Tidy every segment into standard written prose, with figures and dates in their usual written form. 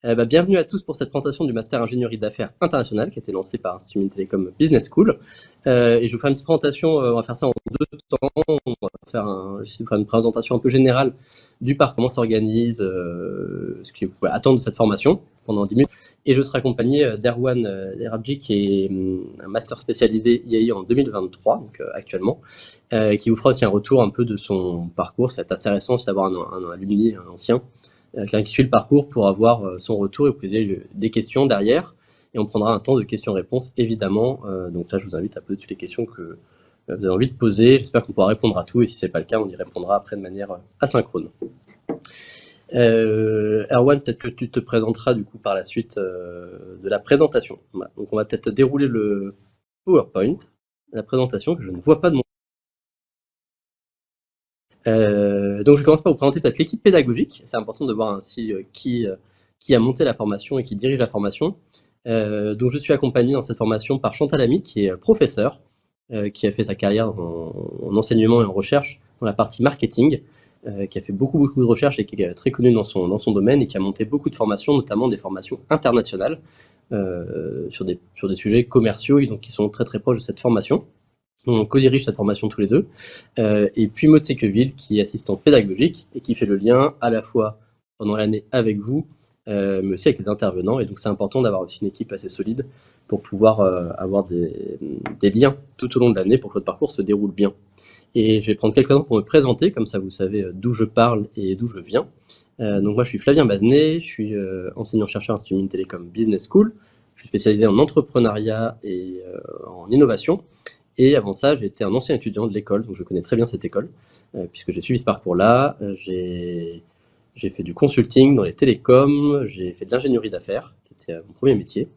Bienvenue à tous pour cette présentation du Master Ingénierie d'affaires internationale qui a été lancé par Institut Mines Télécom Business School. Et je vous fais une petite présentation, on va faire ça en 2 temps. On va essayer de faire une présentation un peu générale du parcours, comment s'organise, ce que vous pouvez attendre de cette formation pendant 10 minutes. Et je serai accompagné d'Erwan Erabji, qui est un master spécialisé IAI en 2023, donc actuellement, qui vous fera aussi un retour un peu de son parcours. C'est assez intéressant d'avoir un alumni, un ancien, quelqu'un qui suit le parcours pour avoir son retour et poser des questions derrière. Et on prendra un temps de questions-réponses, évidemment. Donc là, je vous invite à poser toutes les questions que vous avez envie de poser. J'espère qu'on pourra répondre à tout. Et si ce n'est pas le cas, on y répondra après de manière asynchrone. Erwan, peut-être que tu te présenteras du coup par la suite de la présentation. Voilà. Donc on va peut-être dérouler le PowerPoint, la présentation que je ne vois pas de mon. Donc je commence par vous présenter peut-être l'équipe pédagogique. C'est important de voir ainsi qui a monté la formation et qui dirige la formation. Donc je suis accompagné dans cette formation par Chantal Ami, qui est professeur, qui a fait sa carrière en enseignement et en recherche dans la partie marketing, qui a fait beaucoup de recherches et qui est très connue dans son domaine et qui a monté beaucoup de formations, notamment des formations internationales sur des sujets commerciaux et donc qui sont très proches de cette formation. On co-dirige cette formation tous les deux. Et puis Maud Séqueville, qui est assistante pédagogique et qui fait le lien à la fois pendant l'année avec vous, mais aussi avec les intervenants. Et donc c'est important d'avoir aussi une équipe assez solide pour pouvoir avoir des liens tout au long de l'année pour que votre parcours se déroule bien. Et je vais prendre quelques instants pour me présenter, comme ça vous savez d'où je parle et d'où je viens. Donc moi je suis Flavien Bazenet, je suis enseignant-chercheur à Institut Mines Télécom Business School. Je suis spécialisé en entrepreneuriat et en innovation. Et avant ça, j'ai été un ancien étudiant de l'école, donc je connais très bien cette école, puisque j'ai suivi ce parcours-là. J'ai fait du consulting dans les télécoms, j'ai fait de l'ingénierie d'affaires, qui était mon premier métier,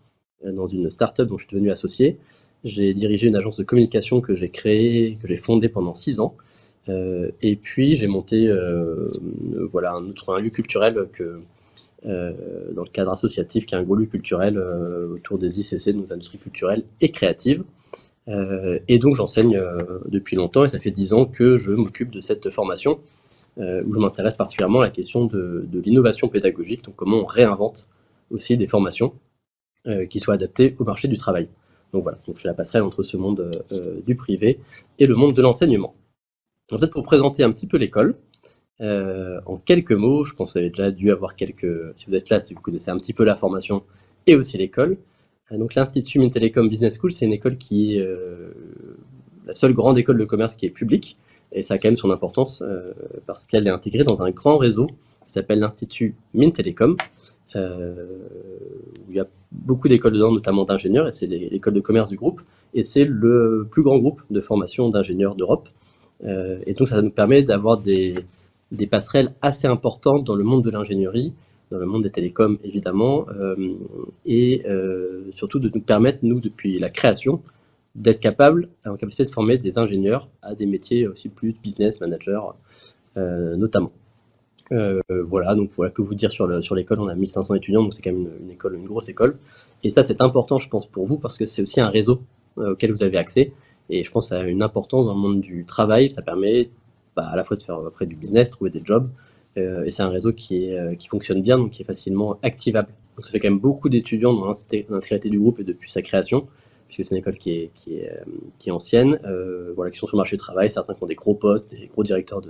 dans une start-up dont je suis devenu associé. J'ai dirigé une agence de communication que j'ai créée, que j'ai fondée pendant 6 ans. Et puis j'ai monté voilà, un lieu culturel dans le cadre associatif, qui est un gros lieu culturel autour des ICC, de nos industries culturelles et créatives. Et donc j'enseigne depuis longtemps et ça fait 10 ans que je m'occupe de cette formation où je m'intéresse particulièrement à la question de l'innovation pédagogique, donc comment on réinvente aussi des formations qui soient adaptées au marché du travail. Donc voilà, donc je fais la passerelle entre ce monde du privé et le monde de l'enseignement. Peut-être pour présenter un petit peu l'école, en quelques mots, je pense que vous avez déjà dû avoir si vous êtes là, si vous connaissez un petit peu la formation et aussi l'école. Donc l'Institut Mines Télécom Business School, c'est une école qui est la seule grande école de commerce qui est publique, et ça a quand même son importance parce qu'elle est intégrée dans un grand réseau qui s'appelle l'Institut Mines Télécom, où il y a beaucoup d'écoles dedans, notamment d'ingénieurs, et c'est l'école de commerce du groupe, et c'est le plus grand groupe de formation d'ingénieurs d'Europe. Et donc ça nous permet d'avoir des passerelles assez importantes dans le monde de l'ingénierie, dans le monde des télécoms évidemment, et surtout de nous permettre, nous, depuis la création, d'être capables, en capacité de former des ingénieurs à des métiers aussi plus business, manager, notamment. Voilà, donc voilà que vous dire sur l'école, on a 1500 étudiants, donc c'est quand même une grosse école. Et ça, c'est important, je pense, pour vous, parce que c'est aussi un réseau auquel vous avez accès. Et je pense que ça a une importance dans le monde du travail, ça permet à la fois de faire après du business, trouver des jobs, et c'est un réseau qui fonctionne bien, donc qui est facilement activable. Donc ça fait quand même beaucoup d'étudiants dans l'intégralité du groupe et depuis sa création, puisque c'est une école qui est ancienne, voilà, qui sont sur le marché du travail, certains qui ont des gros postes, des gros directeurs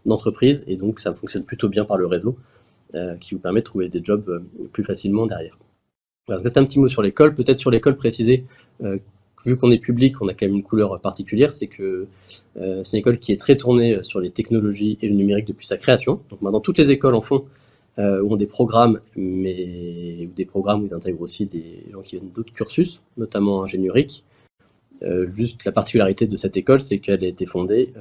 d'entreprise, et donc ça fonctionne plutôt bien par le réseau, qui vous permet de trouver des jobs plus facilement derrière. Voilà, c'est un petit mot sur l'école, peut-être sur l'école préciser, vu qu'on est public, on a quand même une couleur particulière, c'est que c'est une école qui est très tournée sur les technologies et le numérique depuis sa création. Donc maintenant, toutes les écoles en font, ont des programmes, ou des programmes où ils intègrent aussi des gens qui viennent d'autres cursus, notamment ingénieriques. Juste la particularité de cette école, c'est qu'elle a été fondée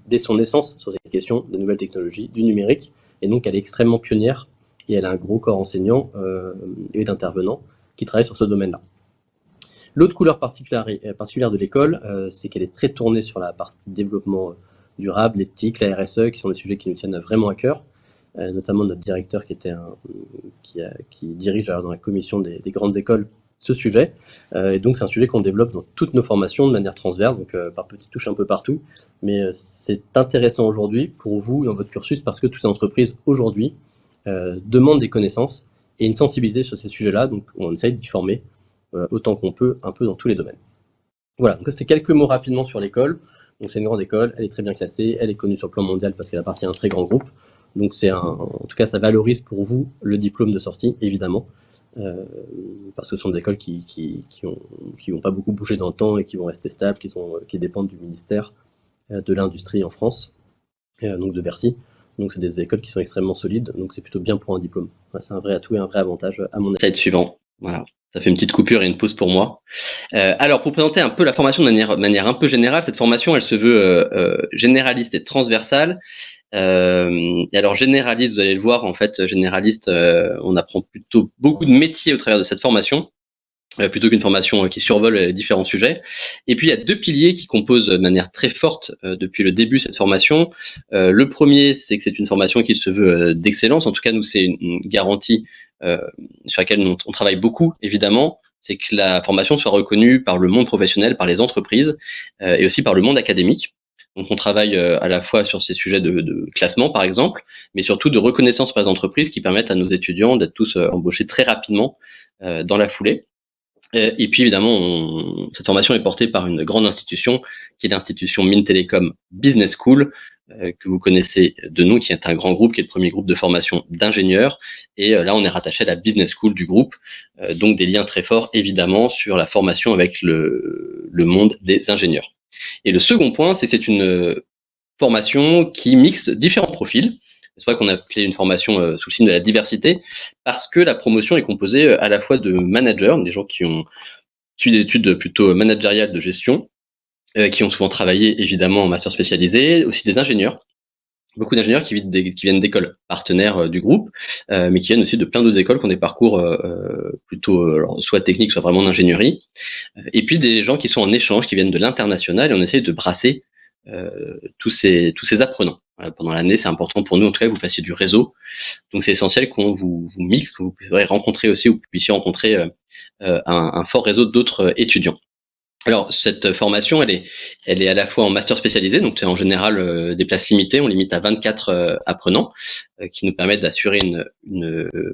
dès son naissance sur ces questions des nouvelles technologies, du numérique, et donc elle est extrêmement pionnière, et elle a un gros corps enseignant et d'intervenants qui travaillent sur ce domaine-là. L'autre couleur particulière de l'école, c'est qu'elle est très tournée sur la partie développement durable, l'éthique, la RSE, qui sont des sujets qui nous tiennent vraiment à cœur, notamment notre directeur qui dirige dans la commission des grandes écoles ce sujet. Et donc c'est un sujet qu'on développe dans toutes nos formations de manière transverse, donc par petites touches un peu partout. Mais c'est intéressant aujourd'hui pour vous dans votre cursus parce que toutes ces entreprises aujourd'hui demandent des connaissances et une sensibilité sur ces sujets-là, donc on essaye d'y former autant qu'on peut, un peu dans tous les domaines. Voilà, donc ça c'est quelques mots rapidement sur l'école. Donc c'est une grande école, elle est très bien classée, elle est connue sur le plan mondial parce qu'elle appartient à un très grand groupe. Donc en tout cas ça valorise pour vous le diplôme de sortie, évidemment, parce que ce sont des écoles qui vont pas beaucoup bouger dans le temps et qui vont rester stables, qui dépendent du ministère de l'Industrie en France, donc de Bercy. Donc c'est des écoles qui sont extrêmement solides, donc c'est plutôt bien pour un diplôme. C'est un vrai atout et un vrai avantage à mon avis. Slide suivant. Voilà. Ça fait une petite coupure et une pause pour moi. Alors, pour présenter un peu la formation de manière un peu générale, cette formation, elle se veut généraliste et transversale. Et alors, généraliste, vous allez le voir, en fait, généraliste, on apprend plutôt beaucoup de métiers au travers de cette formation, plutôt qu'une formation qui survole les différents sujets. Et puis, il y a deux piliers qui composent de manière très forte depuis le début cette formation. Le premier, c'est que c'est une formation qui se veut d'excellence. En tout cas, nous, c'est une garantie sur laquelle on travaille beaucoup, évidemment, c'est que la formation soit reconnue par le monde professionnel, par les entreprises et aussi par le monde académique. Donc on travaille à la fois sur ces sujets de classement, par exemple, mais surtout de reconnaissance par les entreprises qui permettent à nos étudiants d'être tous embauchés très rapidement dans la foulée. Et puis évidemment, cette formation est portée par une grande institution qui est l'institution Mines Telecom Business School, que vous connaissez de nous, qui est un grand groupe, qui est le premier groupe de formation d'ingénieurs. Et là, on est rattaché à la Business School du groupe, donc des liens très forts, évidemment, sur la formation avec le monde des ingénieurs. Et le second point, c'est que c'est une formation qui mixe différents profils. C'est pour ça qu'on a appelé une formation sous le signe de la diversité, parce que la promotion est composée à la fois de managers, des gens qui ont suivi des études plutôt managériales de gestion, qui ont souvent travaillé évidemment en master spécialisé, aussi des ingénieurs, beaucoup d'ingénieurs qui viennent d'écoles partenaires du groupe, mais qui viennent aussi de plein d'autres écoles qui ont des parcours plutôt soit techniques, soit vraiment d'ingénierie, et puis des gens qui sont en échange, qui viennent de l'international, et on essaye de brasser tous ces apprenants. Voilà, pendant l'année, c'est important pour nous, en tout cas, que vous fassiez du réseau. Donc c'est essentiel qu'on vous mixe, que vous puissiez rencontrer aussi, ou que vous puissiez rencontrer un fort réseau d'autres étudiants. Alors cette formation, elle est à la fois en master spécialisé, donc c'est en général des places limitées, on limite à 24 apprenants, qui nous permettent d'assurer une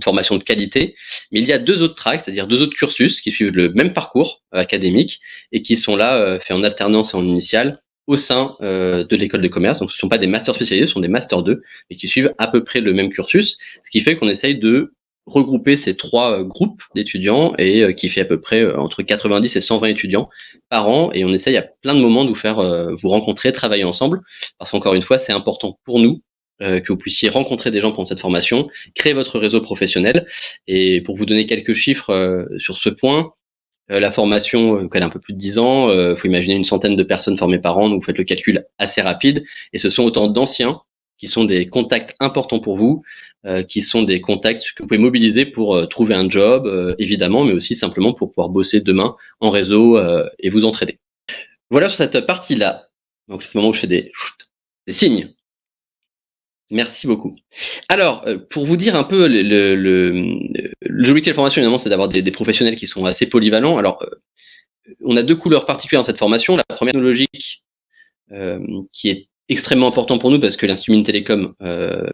formation de qualité. Mais il y a deux autres tracks, c'est-à-dire deux autres cursus qui suivent le même parcours académique et qui sont là faits en alternance et en initiale au sein de l'école de commerce. Donc ce ne sont pas des masters spécialisés, ce sont des masters 2, mais qui suivent à peu près le même cursus, ce qui fait qu'on essaye de regrouper ces trois groupes d'étudiants et qui fait à peu près entre 90 et 120 étudiants par an, et on essaye à plein de moments de vous faire vous rencontrer, travailler ensemble, parce qu'encore une fois, c'est important pour nous que vous puissiez rencontrer des gens pendant cette formation, créer votre réseau professionnel. Et pour vous donner quelques chiffres sur ce point, la formation, elle a un peu plus de 10 ans, faut imaginer une centaine de personnes formées par an, donc vous faites le calcul assez rapide, et ce sont autant d'anciens qui sont des contacts importants pour vous, qui sont des contacts que vous pouvez mobiliser pour trouver un job, évidemment, mais aussi simplement pour pouvoir bosser demain en réseau et vous entraider. Voilà sur cette partie-là. Donc c'est le moment où je fais des signes. Merci beaucoup. Alors, pour vous dire un peu, l'objectif de la formation, évidemment, c'est d'avoir des professionnels qui sont assez polyvalents. Alors, on a deux couleurs particulières dans cette formation. La première, technologique, qui est extrêmement important pour nous parce que l'Institut Mines Telecom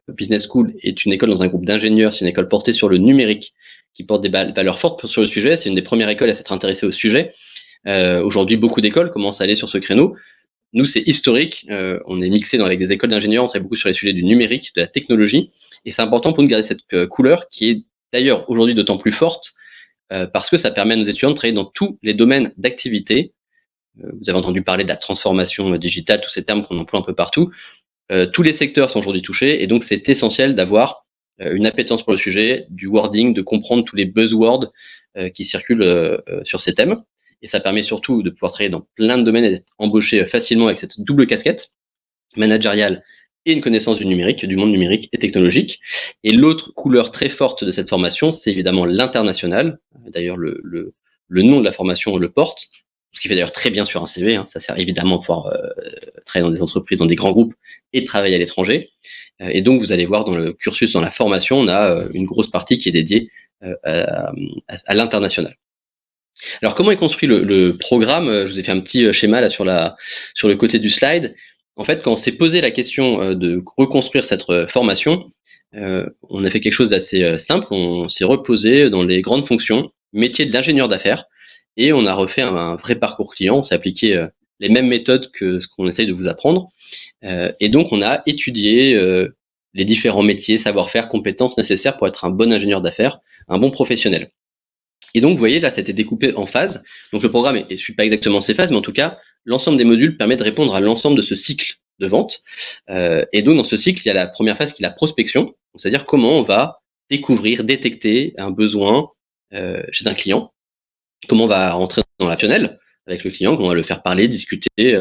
Business School est une école dans un groupe d'ingénieurs, c'est une école portée sur le numérique, qui porte des valeurs fortes sur le sujet. C'est une des premières écoles à s'être intéressée au sujet. Aujourd'hui, beaucoup d'écoles commencent à aller sur ce créneau. Nous, c'est historique. On est mixé avec des écoles d'ingénieurs. On travaille beaucoup sur les sujets du numérique, de la technologie. Et c'est important pour nous de garder cette couleur qui est d'ailleurs aujourd'hui d'autant plus forte parce que ça permet à nos étudiants de travailler dans tous les domaines d'activité. Vous avez entendu parler de la transformation digitale, tous ces termes qu'on emploie un peu partout. Tous les secteurs sont aujourd'hui touchés et donc c'est essentiel d'avoir une appétence pour le sujet, du wording, de comprendre tous les buzzwords qui circulent sur ces thèmes. Et ça permet surtout de pouvoir travailler dans plein de domaines et d'être embauché facilement avec cette double casquette managériale et une connaissance du numérique, du monde numérique et technologique. Et l'autre couleur très forte de cette formation, c'est évidemment l'international. D'ailleurs, le nom de la formation le porte, ce qui fait d'ailleurs très bien sur un CV. Ça sert évidemment à pouvoir travailler dans des entreprises, dans des grands groupes et travailler à l'étranger. Et donc, vous allez voir dans le cursus, dans la formation, on a une grosse partie qui est dédiée à l'international. Alors, comment est construit le programme? Je vous ai fait un petit schéma là sur le côté du slide. En fait, quand on s'est posé la question de reconstruire cette formation, on a fait quelque chose d'assez simple. On s'est reposé dans les grandes fonctions, métier de l'ingénieur d'affaires, et on a refait un vrai parcours client. On s'est appliqué les mêmes méthodes que ce qu'on essaye de vous apprendre. Et donc, on a étudié les différents métiers, savoir-faire, compétences nécessaires pour être un bon ingénieur d'affaires, un bon professionnel. Et donc, vous voyez, là, c'était découpé en phases. Donc, le programme ne suit pas exactement ces phases, mais en tout cas, l'ensemble des modules permet de répondre à l'ensemble de ce cycle de vente. Et donc, dans ce cycle, il y a la première phase qui est la prospection, c'est-à-dire comment on va découvrir, détecter un besoin chez un client, comment on va rentrer dans la relationnel avec le client, comment on va le faire parler, discuter,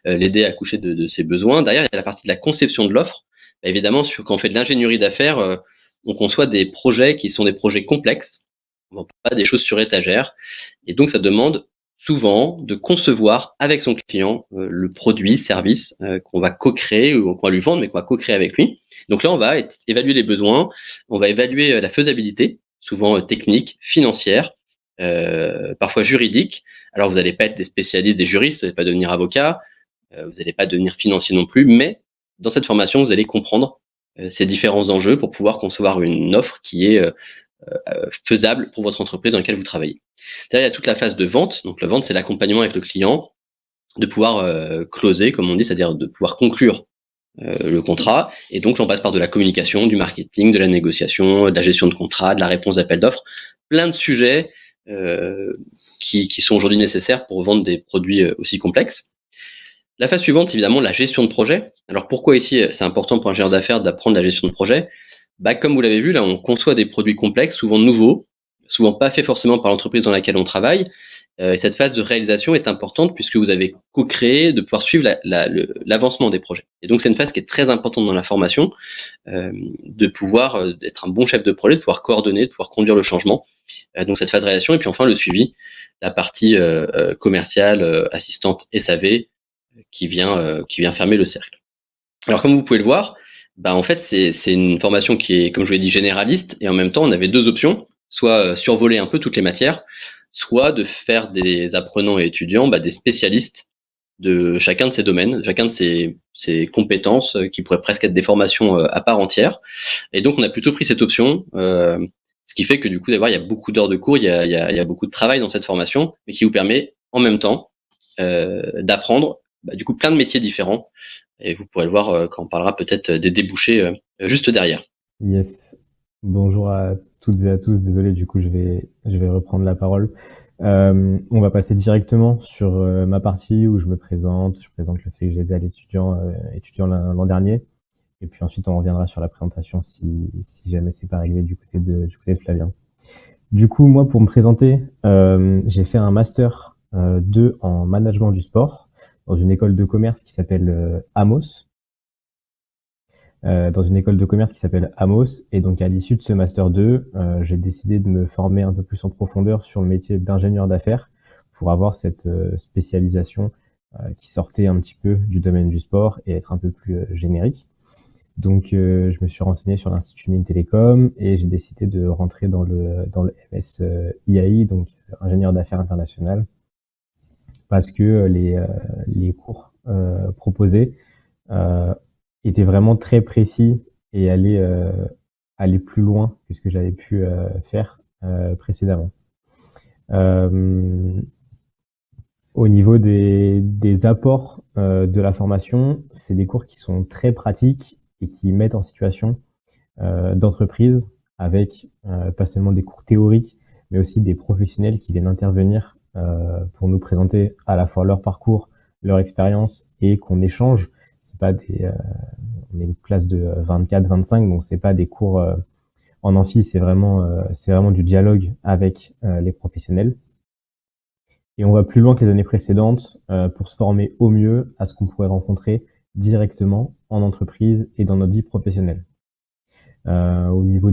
l'aider à accoucher de ses besoins. Derrière, il y a la partie de la conception de l'offre. Évidemment, quand on fait de l'ingénierie d'affaires, on conçoit des projets qui sont des projets complexes, on vend pas des choses sur étagère, et donc ça demande souvent de concevoir avec son client le produit, service qu'on va co-créer ou qu'on va lui vendre, mais qu'on va co-créer avec lui. Donc là, on va évaluer les besoins, on va évaluer la faisabilité, souvent technique, financière, parfois juridique. Alors vous n'allez pas être des spécialistes, des juristes, vous n'allez pas devenir avocat, vous n'allez pas devenir financier non plus, mais dans cette formation, vous allez comprendre ces différents enjeux pour pouvoir concevoir une offre qui est faisable pour votre entreprise dans laquelle vous travaillez. Derrière, il y a toute la phase de vente. Donc la vente, c'est l'accompagnement avec le client, de pouvoir closer, comme on dit, c'est-à-dire de pouvoir conclure le contrat. Et donc, j'en passe par de la communication, du marketing, de la négociation, de la gestion de contrat, de la réponse d'appel d'offres, plein de sujets qui sont aujourd'hui nécessaires pour vendre des produits aussi complexes. La phase suivante, c'est évidemment la gestion de projet. Alors pourquoi ici c'est important pour un ingénieur d'affaires d'apprendre la gestion de projet? Comme vous l'avez vu, là on conçoit des produits complexes, souvent nouveaux, souvent pas faits forcément par l'entreprise dans laquelle on travaille. Et cette phase de réalisation est importante puisque vous avez co-créé, de pouvoir suivre l'avancement des projets. Et donc c'est une phase qui est très importante dans la formation, de pouvoir être un bon chef de projet, de pouvoir coordonner, de pouvoir conduire le changement. Donc cette phase de réalisation, et puis enfin le suivi, la partie commerciale, assistante SAV, qui vient fermer le cercle. Alors comme vous pouvez le voir, en fait c'est une formation qui est, comme je vous l'ai dit, généraliste, et en même temps on avait deux options, soit survoler un peu toutes les matières, soit de faire des apprenants et étudiants des spécialistes de chacun de ces domaines, chacun de ces compétences qui pourraient presque être des formations à part entière. Et donc on a plutôt pris cette option, ce qui fait que du coup d'avoir il y a beaucoup d'heures de cours, il y a beaucoup de travail dans cette formation, mais qui vous permet en même temps d'apprendre du coup plein de métiers différents, et vous pourrez le voir quand on parlera peut-être des débouchés juste derrière. Yes. Bonjour à toutes et à tous. Désolé, du coup, je vais reprendre la parole. On va passer directement sur ma partie où je me présente. Je présente le fait que j'ai aidé à l'étudiant l'an dernier. Et puis ensuite, on reviendra sur la présentation si jamais c'est pas réglé du côté de Flavien. Du coup, moi, pour me présenter, j'ai fait un master 2 en management du sport dans une école de commerce qui s'appelle Amos. Dans une école de commerce qui s'appelle Amos. Et donc, à l'issue de ce Master 2, j'ai décidé de me former un peu plus en profondeur sur le métier d'ingénieur d'affaires pour avoir cette spécialisation qui sortait un petit peu du domaine du sport et être un peu plus générique. Donc, je me suis renseigné sur l'Institut Mines Télécom et j'ai décidé de rentrer dans le MS IAI, donc ingénieur d'affaires international, parce que les cours proposés était vraiment très précis et aller plus loin que ce que j'avais pu faire précédemment. Au niveau des apports de la formation, c'est des cours qui sont très pratiques et qui mettent en situation d'entreprise avec pas seulement des cours théoriques, mais aussi des professionnels qui viennent intervenir pour nous présenter à la fois leur parcours, leur expérience, et qu'on échange. C'est pas on est une classe de 24-25, donc c'est pas des cours en amphi, c'est vraiment du dialogue avec les professionnels. Et on va plus loin que les années précédentes pour se former au mieux à ce qu'on pourrait rencontrer directement en entreprise et dans notre vie professionnelle. Au niveau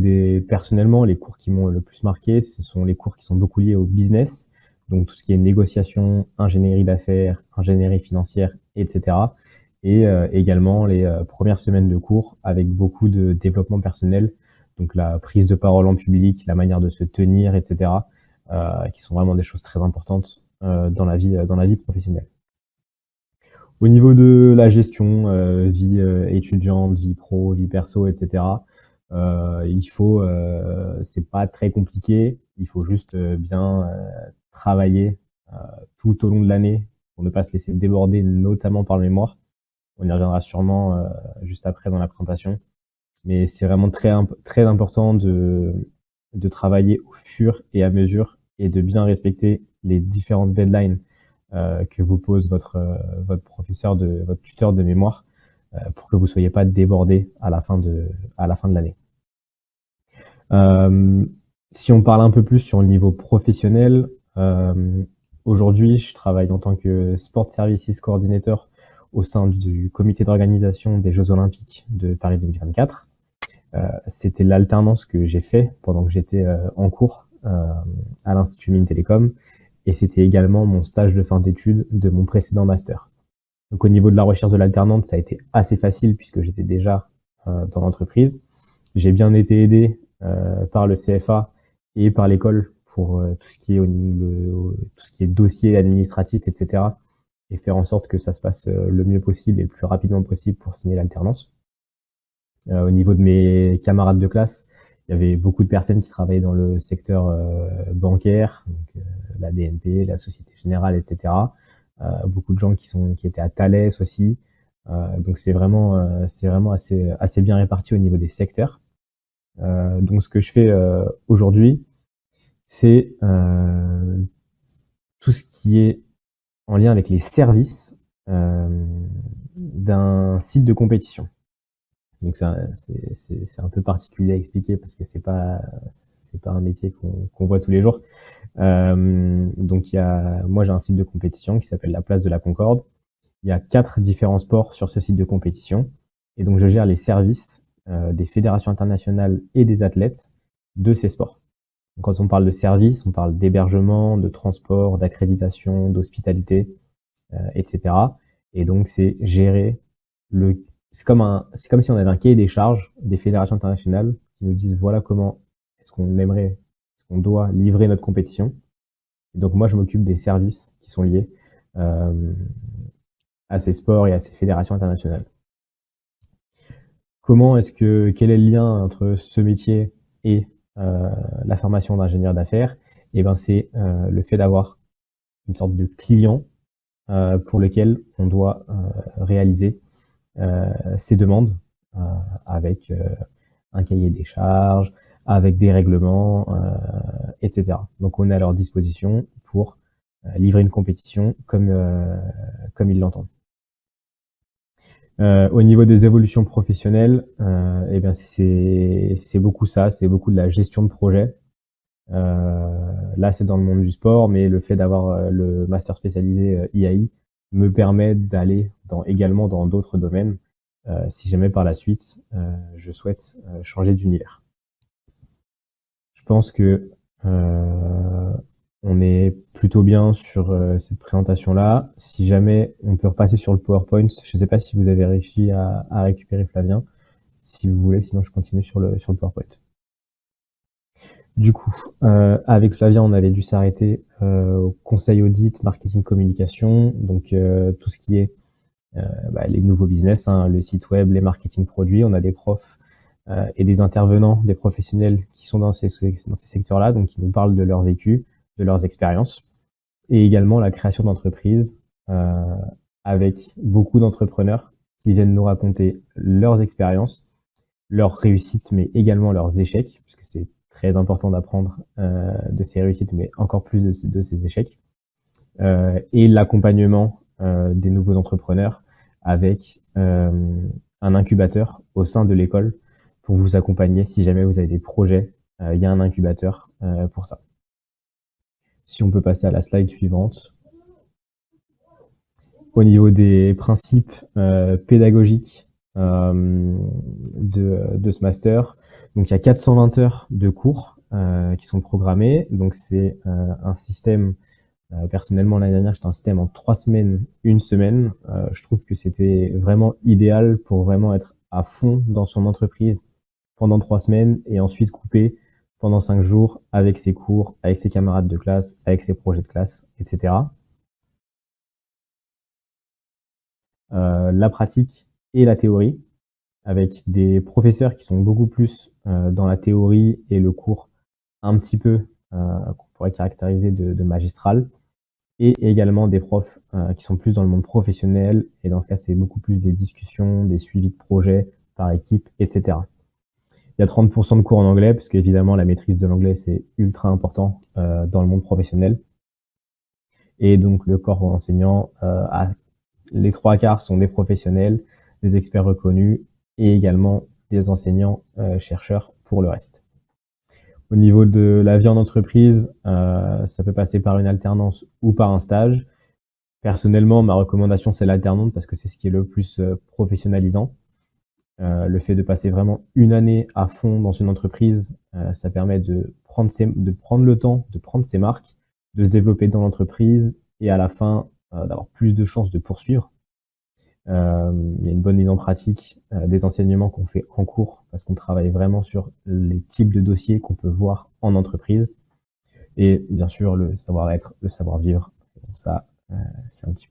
personnellement, les cours qui m'ont le plus marqué, ce sont les cours qui sont beaucoup liés au business, donc tout ce qui est négociation, ingénierie d'affaires, ingénierie financière, etc. Et également les premières semaines de cours avec beaucoup de développement personnel, donc la prise de parole en public, la manière de se tenir, etc., qui sont vraiment des choses très importantes dans la vie professionnelle. Au niveau de la gestion, vie étudiante, vie pro, vie perso, etc., C'est pas très compliqué. Il faut juste bien travailler tout au long de l'année pour ne pas se laisser déborder, notamment par le mémoire. On y reviendra sûrement juste après dans la présentation. Mais c'est vraiment très important de travailler au fur et à mesure et de bien respecter les différentes deadlines que vous pose votre professeur votre tuteur de mémoire pour que vous soyez pas débordé à la fin de l'année. Si on parle un peu plus sur le niveau professionnel, aujourd'hui, je travaille en tant que Sport Services Coordinator au sein du comité d'organisation des Jeux Olympiques de Paris 2024. C'était l'alternance que j'ai fait pendant que j'étais en cours à l'Institut Mines Télécom, et c'était également mon stage de fin d'études de mon précédent master. Donc au niveau de la recherche de l'alternante, ça a été assez facile puisque j'étais déjà dans l'entreprise. J'ai bien été aidé par le CFA et par l'école pour tout ce qui est dossier administratif, etc. et faire en sorte que ça se passe le mieux possible et le plus rapidement possible pour signer l'alternance. Au niveau de mes camarades de classe, il y avait beaucoup de personnes qui travaillaient dans le secteur bancaire, donc, la BNP, la Société Générale, etc. Beaucoup de gens qui étaient à Thales aussi. Donc c'est vraiment assez bien réparti au niveau des secteurs. Donc ce que je fais aujourd'hui, c'est tout ce qui est en lien avec les services d'un site de compétition. Donc c'est un peu particulier à expliquer parce que c'est pas un métier qu'on voit tous les jours. Donc moi j'ai un site de compétition qui s'appelle la Place de la Concorde. Il y a 4 différents sports sur ce site de compétition, et donc je gère les services des fédérations internationales et des athlètes de ces sports. Donc, quand on parle de services, on parle d'hébergement, de transport, d'accréditation, d'hospitalité, etc. Et donc c'est gérer c'est comme si on avait un cahier des charges des fédérations internationales qui nous disent voilà comment est-ce qu'on doit livrer notre compétition. Et donc moi je m'occupe des services qui sont liés à ces sports et à ces fédérations internationales. Quel est le lien entre ce métier et la formation d'ingénieur d'affaires? Et ben c'est le fait d'avoir une sorte de client pour lequel on doit réaliser ces demandes avec un cahier des charges, avec des règlements, etc. Donc on est à leur disposition pour livrer une compétition comme ils l'entendent. Au niveau des évolutions professionnelles, eh bien c'est beaucoup ça, c'est beaucoup de la gestion de projet. Là, c'est dans le monde du sport, mais le fait d'avoir le master spécialisé IAI me permet d'aller également dans d'autres domaines, si jamais par la suite je souhaite changer d'univers. Je pense que on est plutôt bien sur cette présentation-là. Si jamais on peut repasser sur le PowerPoint, je ne sais pas si vous avez réussi à récupérer Flavien. Si vous voulez, sinon je continue sur le PowerPoint. Du coup, avec Flavien, on avait dû s'arrêter au conseil audit, marketing, communication, donc tout ce qui est les nouveaux business, le site web, les marketing produits. On a des profs et des intervenants, des professionnels qui sont dans ces secteurs-là, donc qui nous parlent de leur vécu, de leurs expériences, et également la création d'entreprises avec beaucoup d'entrepreneurs qui viennent nous raconter leurs expériences, leurs réussites, mais également leurs échecs, puisque c'est très important d'apprendre de ces réussites, mais encore plus de ces échecs, et l'accompagnement des nouveaux entrepreneurs avec un incubateur au sein de l'école pour vous accompagner si jamais vous avez des projets. Il y a un incubateur pour ça. Si on peut passer à la slide suivante. Au niveau des principes pédagogiques de ce master, donc il y a 420 heures de cours qui sont programmés. Donc c'est un système, personnellement l'année dernière j'étais un système en 3 semaines, 1 semaine. Je trouve que c'était vraiment idéal pour vraiment être à fond dans son entreprise pendant 3 semaines et ensuite couper pendant 5 jours avec ses cours, avec ses camarades de classe, avec ses projets de classe, etc. La pratique et la théorie. avec des professeurs qui sont beaucoup plus dans la théorie et le cours un petit peu qu'on pourrait caractériser de magistral, et également des profs qui sont plus dans le monde professionnel, et dans ce cas, c'est beaucoup plus des discussions, des suivis de projets par équipe, etc. Il y a 30% de cours en anglais, parce qu'évidemment, la maîtrise de l'anglais, c'est ultra important dans le monde professionnel. Et donc, le corps enseignant, les 3/4 sont des professionnels, des experts reconnus, et également des enseignants chercheurs pour le reste. Au niveau de la vie en entreprise, ça peut passer par une alternance ou par un stage. Personnellement, ma recommandation, c'est l'alternance parce que c'est ce qui est le plus professionnalisant. Le fait de passer vraiment une année à fond dans une entreprise, ça permet de prendre le temps, de prendre ses marques, de se développer dans l'entreprise et à la fin d'avoir plus de chances de poursuivre. Il y a une bonne mise en pratique des enseignements qu'on fait en cours parce qu'on travaille vraiment sur les types de dossiers qu'on peut voir en entreprise et bien sûr le savoir-être, le savoir-vivre. Donc ça, c'est un petit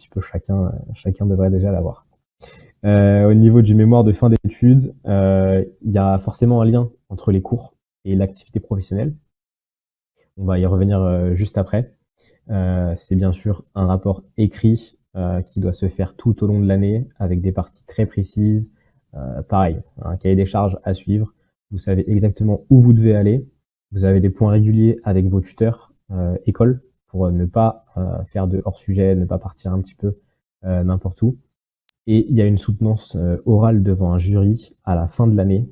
peu chacun devrait déjà l'avoir. Au niveau du mémoire de fin d'études, il y a forcément un lien entre les cours et l'activité professionnelle. On va y revenir juste après. C'est bien sûr un rapport écrit qui doit se faire tout au long de l'année avec des parties très précises. Pareil, un cahier des charges à suivre. Vous savez exactement où vous devez aller. Vous avez des points réguliers avec vos tuteurs école pour ne pas faire de hors-sujet, ne pas partir un petit peu n'importe où. Et il y a une soutenance orale devant un jury à la fin de l'année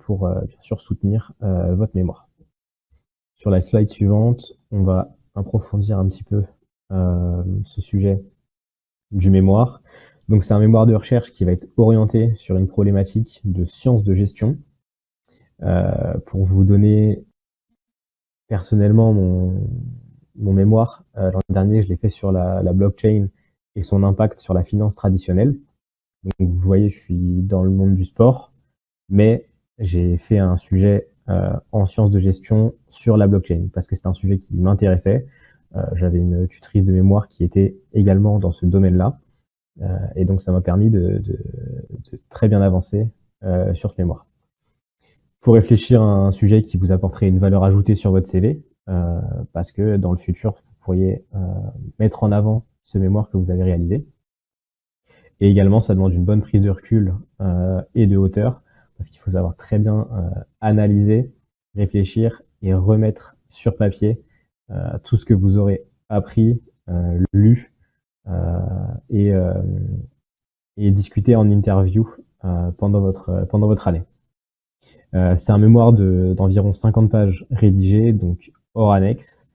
pour bien sûr soutenir votre mémoire. Sur la slide suivante, on va approfondir un petit peu ce sujet du mémoire. Donc c'est un mémoire de recherche qui va être orienté sur une problématique de sciences de gestion. Pour vous donner personnellement mon mémoire, l'an dernier je l'ai fait sur la blockchain et son impact sur la finance traditionnelle. Donc vous voyez, je suis dans le monde du sport, mais j'ai fait un sujet en sciences de gestion sur la blockchain parce que c'était un sujet qui m'intéressait. J'avais une tutrice de mémoire qui était également dans ce domaine-là, et donc ça m'a permis de très bien avancer sur ce mémoire. Il faut réfléchir à un sujet qui vous apporterait une valeur ajoutée sur votre CV, parce que dans le futur, vous pourriez mettre en avant ce mémoire que vous avez réalisé. Et également, ça demande une bonne prise de recul et de hauteur, parce qu'il faut savoir très bien analyser, réfléchir et remettre sur papier tout ce que vous aurez appris, lu et discuté en interview pendant votre année. C'est un mémoire d'environ 50 pages rédigées, donc hors annexe.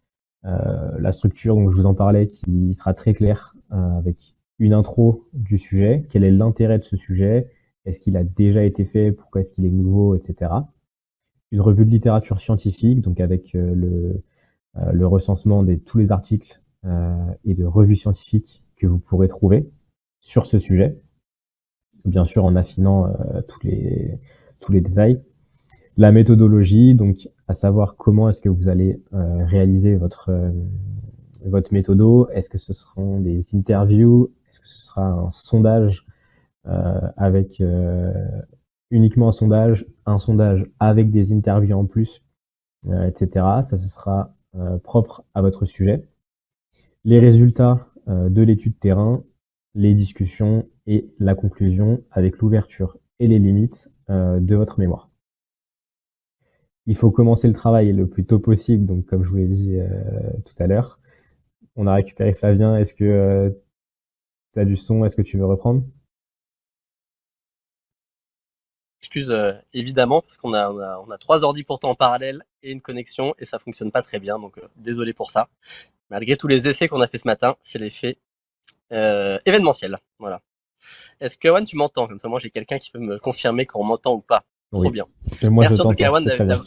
La structure dont je vous en parlais qui sera très claire avec une intro du sujet, quel est l'intérêt de ce sujet, est-ce qu'il a déjà été fait, pourquoi est-ce qu'il est nouveau, etc. Une revue de littérature scientifique, donc avec le recensement de tous les articles et de revues scientifiques que vous pourrez trouver sur ce sujet, bien sûr en affinant tous les détails. La méthodologie, donc à savoir comment est-ce que vous allez réaliser votre méthodo. Est-ce que ce seront des interviews? Est-ce que ce sera un sondage avec uniquement un sondage avec des interviews en plus, etc. Ça, ce sera propre à votre sujet. Les résultats de l'étude terrain, les discussions et la conclusion avec l'ouverture et les limites de votre mémoire. Il faut commencer le travail le plus tôt possible, donc comme je vous l'ai dit tout à l'heure. On a récupéré Flavien, est-ce que tu as du son, est-ce que tu veux reprendre? Excuse évidemment, parce qu'on a 3 ordi pourtant en parallèle et une connexion, et ça fonctionne pas très bien, donc désolé pour ça. Malgré tous les essais qu'on a fait ce matin, c'est l'effet événementiel. Voilà. Est-ce que Erwan, tu m'entends? Comme ça, moi, j'ai quelqu'un qui peut me confirmer qu'on m'entend ou pas. Trop Oui. bien. Et moi, Merci je surtout t'entends, Erwan c'est très bien.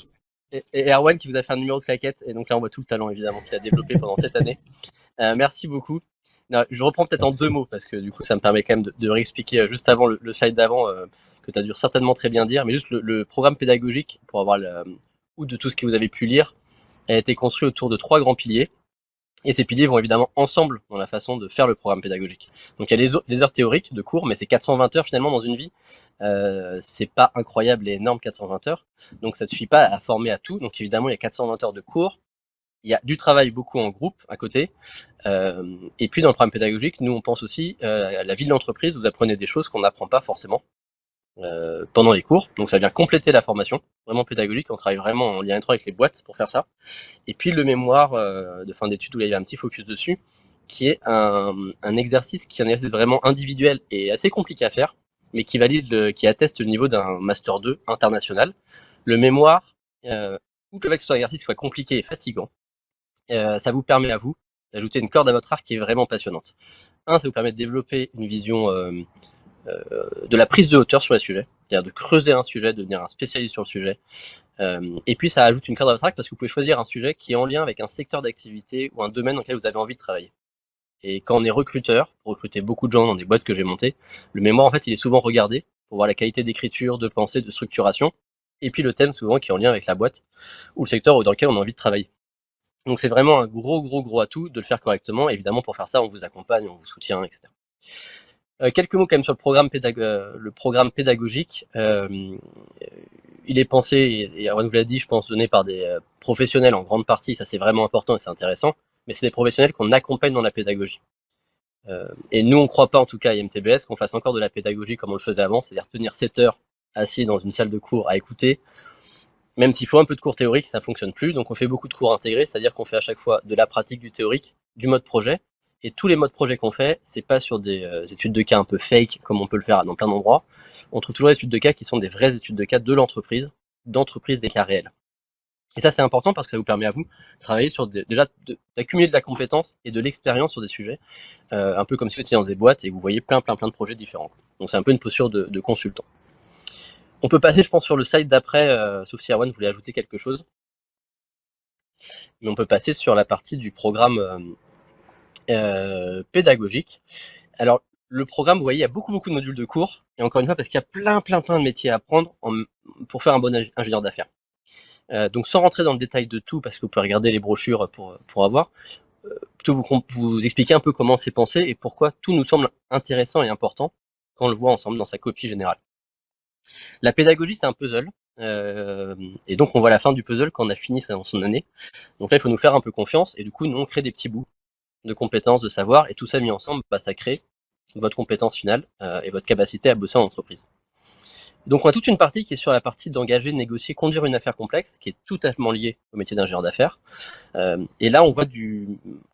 et Erwan qui vous a fait un numéro de claquette, et donc là, on voit tout le talent, évidemment, qu'il a développé pendant cette année. Merci beaucoup. Non, je reprends peut-être Pas de en 2 souci. mots, parce que du coup, ça me permet quand même de réexpliquer juste avant le slide d'avant, que tu as dû certainement très bien dire, mais juste le programme pédagogique, pour avoir ou de tout ce que vous avez pu lire, a été construit autour de 3 grands piliers. Et ces piliers vont évidemment ensemble dans la façon de faire le programme pédagogique. Donc il y a les heures théoriques de cours, mais c'est 420 heures finalement dans une vie. C'est pas incroyable et énorme 420 heures. Donc ça ne suffit pas à former à tout. Donc évidemment, il y a 420 heures de cours. Il y a du travail beaucoup en groupe à côté. Et puis dans le programme pédagogique, nous on pense aussi à la vie de l'entreprise. Vous apprenez des choses qu'on n'apprend pas forcément pendant les cours. Donc ça vient compléter la formation, vraiment pédagogique. On travaille vraiment en lien étroit avec les boîtes pour faire ça. Et puis le mémoire de fin d'études où il y a un petit focus dessus, qui est un exercice qui est un exercice vraiment individuel et assez compliqué à faire, mais qui valide, qui atteste le niveau d'un Master 2 international. Le mémoire, outre le fait que ce soit un exercice qui soit compliqué et fatigant, ça vous permet à vous d'ajouter une corde à votre arc qui est vraiment passionnante. Ça vous permet de développer une vision de la prise de hauteur sur les sujets, c'est-à-dire de creuser un sujet, de devenir un spécialiste sur le sujet. Et puis ça ajoute une corde à votre arc parce que vous pouvez choisir un sujet qui est en lien avec un secteur d'activité ou un domaine dans lequel vous avez envie de travailler. Et quand on est recruteur, pour recruter beaucoup de gens dans des boîtes que j'ai montées, le mémoire en fait il est souvent regardé pour voir la qualité d'écriture, de pensée, de structuration, et puis le thème souvent qui est en lien avec la boîte ou le secteur dans lequel on a envie de travailler. Donc c'est vraiment un gros atout de le faire correctement. Évidemment pour faire ça on vous accompagne, on vous soutient, etc. Quelques mots quand même sur le programme pédagogique. Il est pensé, et Arwan vous l'a dit, je pense, donné par des professionnels en grande partie, ça c'est vraiment important et c'est intéressant, mais c'est des professionnels qu'on accompagne dans la pédagogie. Et nous, on ne croit pas, en tout cas à IMTBS, qu'on fasse encore de la pédagogie comme on le faisait avant, c'est-à-dire tenir 7 heures assis dans une salle de cours à écouter. Même s'il faut un peu de cours théorique, ça ne fonctionne plus, donc on fait beaucoup de cours intégrés, c'est-à-dire qu'on fait à chaque fois de la pratique, du théorique, du mode projet, et tous les modes projets qu'on fait, c'est pas sur des études de cas un peu fake, comme on peut le faire dans plein d'endroits. On trouve toujours des études de cas qui sont des vraies études de cas de l'entreprise, d'entreprise des cas réels. Et ça, c'est important parce que ça vous permet à vous de travailler sur déjà d'accumuler de la compétence et de l'expérience sur des sujets, un peu comme si vous étiez dans des boîtes et vous voyez plein de projets différents. Donc c'est un peu une posture de consultant. On peut passer, je pense, sur le slide d'après, sauf si Arwan voulait ajouter quelque chose. Mais on peut passer sur la partie du programme pédagogique. Alors, le programme, vous voyez, il y a beaucoup de modules de cours. Et encore une fois, parce qu'il y a plein de métiers à apprendre pour faire un bon ingénieur d'affaires. Donc, sans rentrer dans le détail de tout, parce que vous pouvez regarder les brochures pour avoir, plutôt vous expliquer un peu comment c'est pensé et pourquoi tout nous semble intéressant et important quand on le voit ensemble dans sa copie générale. La pédagogie, c'est un puzzle. Et donc, on voit la fin du puzzle quand on a fini son année. Donc là, il faut nous faire un peu confiance. Et du coup, nous, on crée des petits bouts de compétences, de savoir. Et tout ça mis ensemble, ça crée votre compétence finale et votre capacité à bosser en entreprise. Donc, on a toute une partie qui est sur la partie d'engager, négocier, conduire une affaire complexe, qui est totalement liée au métier d'ingénieur d'affaires. Et là, on voit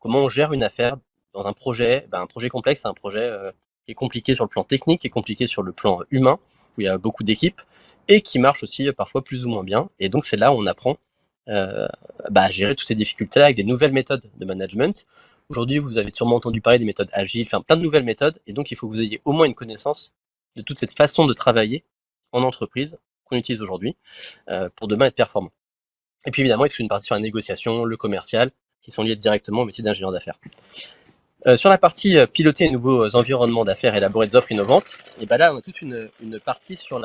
comment on gère une affaire dans un projet. Un projet complexe, c'est un projet qui est compliqué sur le plan technique, qui est compliqué sur le plan humain, où il y a beaucoup d'équipes, et qui marche aussi parfois plus ou moins bien. Et donc, c'est là où on apprend à gérer toutes ces difficultés-là avec des nouvelles méthodes de management. Aujourd'hui, vous avez sûrement entendu parler des méthodes agiles, enfin plein de nouvelles méthodes, et donc il faut que vous ayez au moins une connaissance de toute cette façon de travailler en entreprise qu'on utilise aujourd'hui pour demain être performant. Et puis évidemment, il y a une partie sur la négociation, le commercial, qui sont liés directement au métier d'ingénieur d'affaires. Sur la partie piloter les nouveaux environnements d'affaires, élaborer des offres innovantes, et là, on a toute une partie sur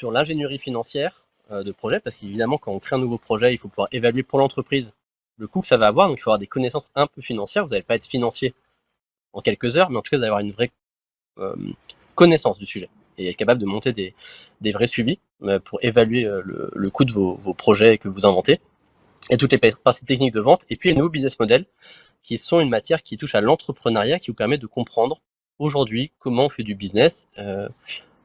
l'ingénierie financière de projet, parce qu'évidemment, quand on crée un nouveau projet, il faut pouvoir évaluer pour l'entreprise le coût que ça va avoir, donc il faut avoir des connaissances un peu financières. Vous n'allez pas être financier en quelques heures, mais en tout cas, vous allez avoir une vraie connaissance du sujet et être capable de monter des vrais suivis pour évaluer le coût de vos projets que vous inventez, et toutes les parties techniques de vente, et puis les nouveaux business models, qui sont une matière qui touche à l'entrepreneuriat, qui vous permet de comprendre aujourd'hui comment on fait du business,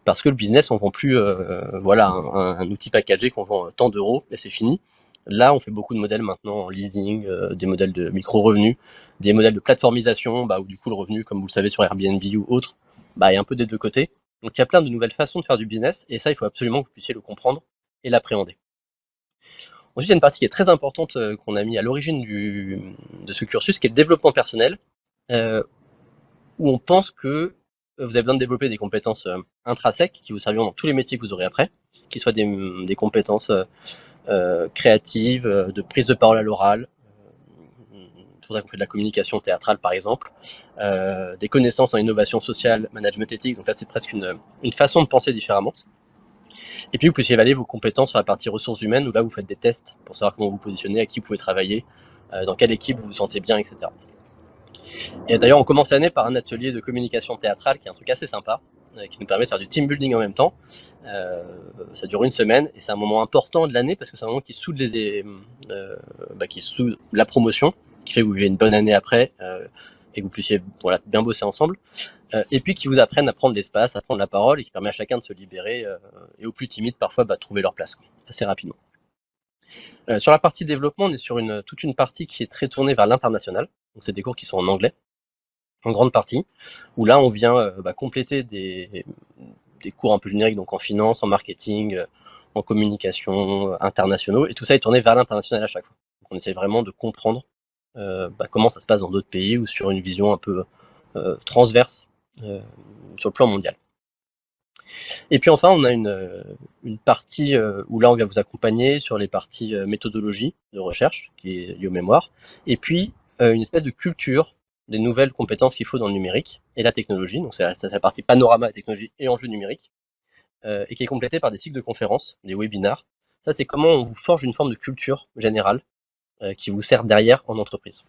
parce que le business, on ne vend plus un outil packagé qu'on vend tant d'euros et c'est fini. Là, on fait beaucoup de modèles maintenant en leasing, des modèles de micro-revenus, des modèles de plateformisation, où du coup le revenu, comme vous le savez sur Airbnb ou autre, il y a un peu des deux côtés. Donc il y a plein de nouvelles façons de faire du business, et ça, il faut absolument que vous puissiez le comprendre et l'appréhender. Ensuite, il y a une partie qui est très importante qu'on a mis à l'origine de ce cursus, qui est le développement personnel, où on pense que vous avez besoin de développer des compétences intrinsèques qui vous serviront dans tous les métiers que vous aurez après, qui soient des compétences créatives, de prise de parole à l'oral. C'est pour ça qu'on fait de la communication théâtrale, par exemple, des connaissances en innovation sociale, management éthique. Donc là, c'est presque une façon de penser différemment. Et puis, vous pouvez évaluer vos compétences sur la partie ressources humaines, où là, vous faites des tests pour savoir comment vous positionnez, avec qui vous pouvez travailler, dans quelle équipe vous vous sentez bien, etc. Et d'ailleurs, on commence l'année par un atelier de communication théâtrale qui est un truc assez sympa, qui nous permet de faire du team building en même temps. Ça dure une semaine et c'est un moment important de l'année parce que c'est un moment qui soude qui soude la promotion, qui fait que vous vivez une bonne année après et que vous puissiez bien bosser ensemble. Et puis qui vous apprennent à prendre l'espace, à prendre la parole et qui permet à chacun de se libérer et aux plus timides parfois de trouver leur place assez rapidement. Sur la partie développement, on est sur toute une partie qui est très tournée vers l'international. Donc c'est des cours qui sont en anglais, en grande partie, où là on vient compléter des cours un peu génériques, donc en finance, en marketing, en communication, internationaux, et tout ça est tourné vers l'international à chaque fois. Donc on essaie vraiment de comprendre comment ça se passe dans d'autres pays ou sur une vision un peu transverse sur le plan mondial. Et puis enfin, on a une partie où là on vient vous accompagner sur les parties méthodologie de recherche qui est liée aux mémoires, et puis une espèce de culture des nouvelles compétences qu'il faut dans le numérique et la technologie. Donc c'est la partie panorama, la technologie et enjeux numériques, et qui est complétée par des cycles de conférences, des webinars. Ça, c'est comment on vous forge une forme de culture générale qui vous sert derrière en entreprise.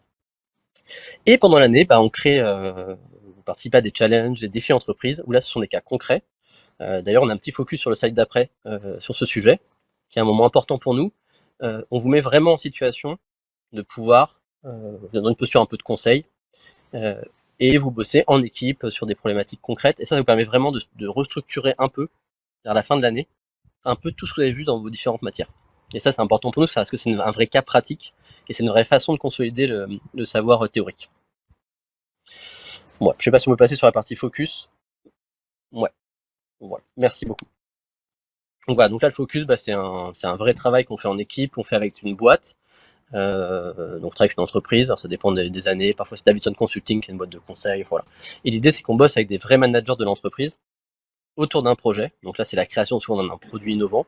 Et pendant l'année, on crée, vous participez à des challenges, des défis entreprises, où là ce sont des cas concrets. D'ailleurs, on a un petit focus sur le slide d'après sur ce sujet, qui est un moment important pour nous. On vous met vraiment en situation de pouvoir, dans une posture un peu de conseil, et vous bossez en équipe sur des problématiques concrètes. Et ça vous permet vraiment de restructurer un peu, vers la fin de l'année, un peu tout ce que vous avez vu dans vos différentes matières. Et ça, c'est important pour nous, parce que c'est un vrai cas pratique, et c'est une vraie façon de consolider le savoir théorique. Ouais, je ne sais pas si on peut passer sur la partie focus. Ouais, voilà, merci beaucoup. Donc voilà, donc là le focus, c'est un vrai travail qu'on fait en équipe, qu'on fait avec une boîte, donc on travaille avec une entreprise, alors ça dépend des années, parfois c'est Davidson Consulting qui est une boîte de conseil, voilà. Et l'idée c'est qu'on bosse avec des vrais managers de l'entreprise autour d'un projet, donc là c'est la création souvent d'un produit innovant,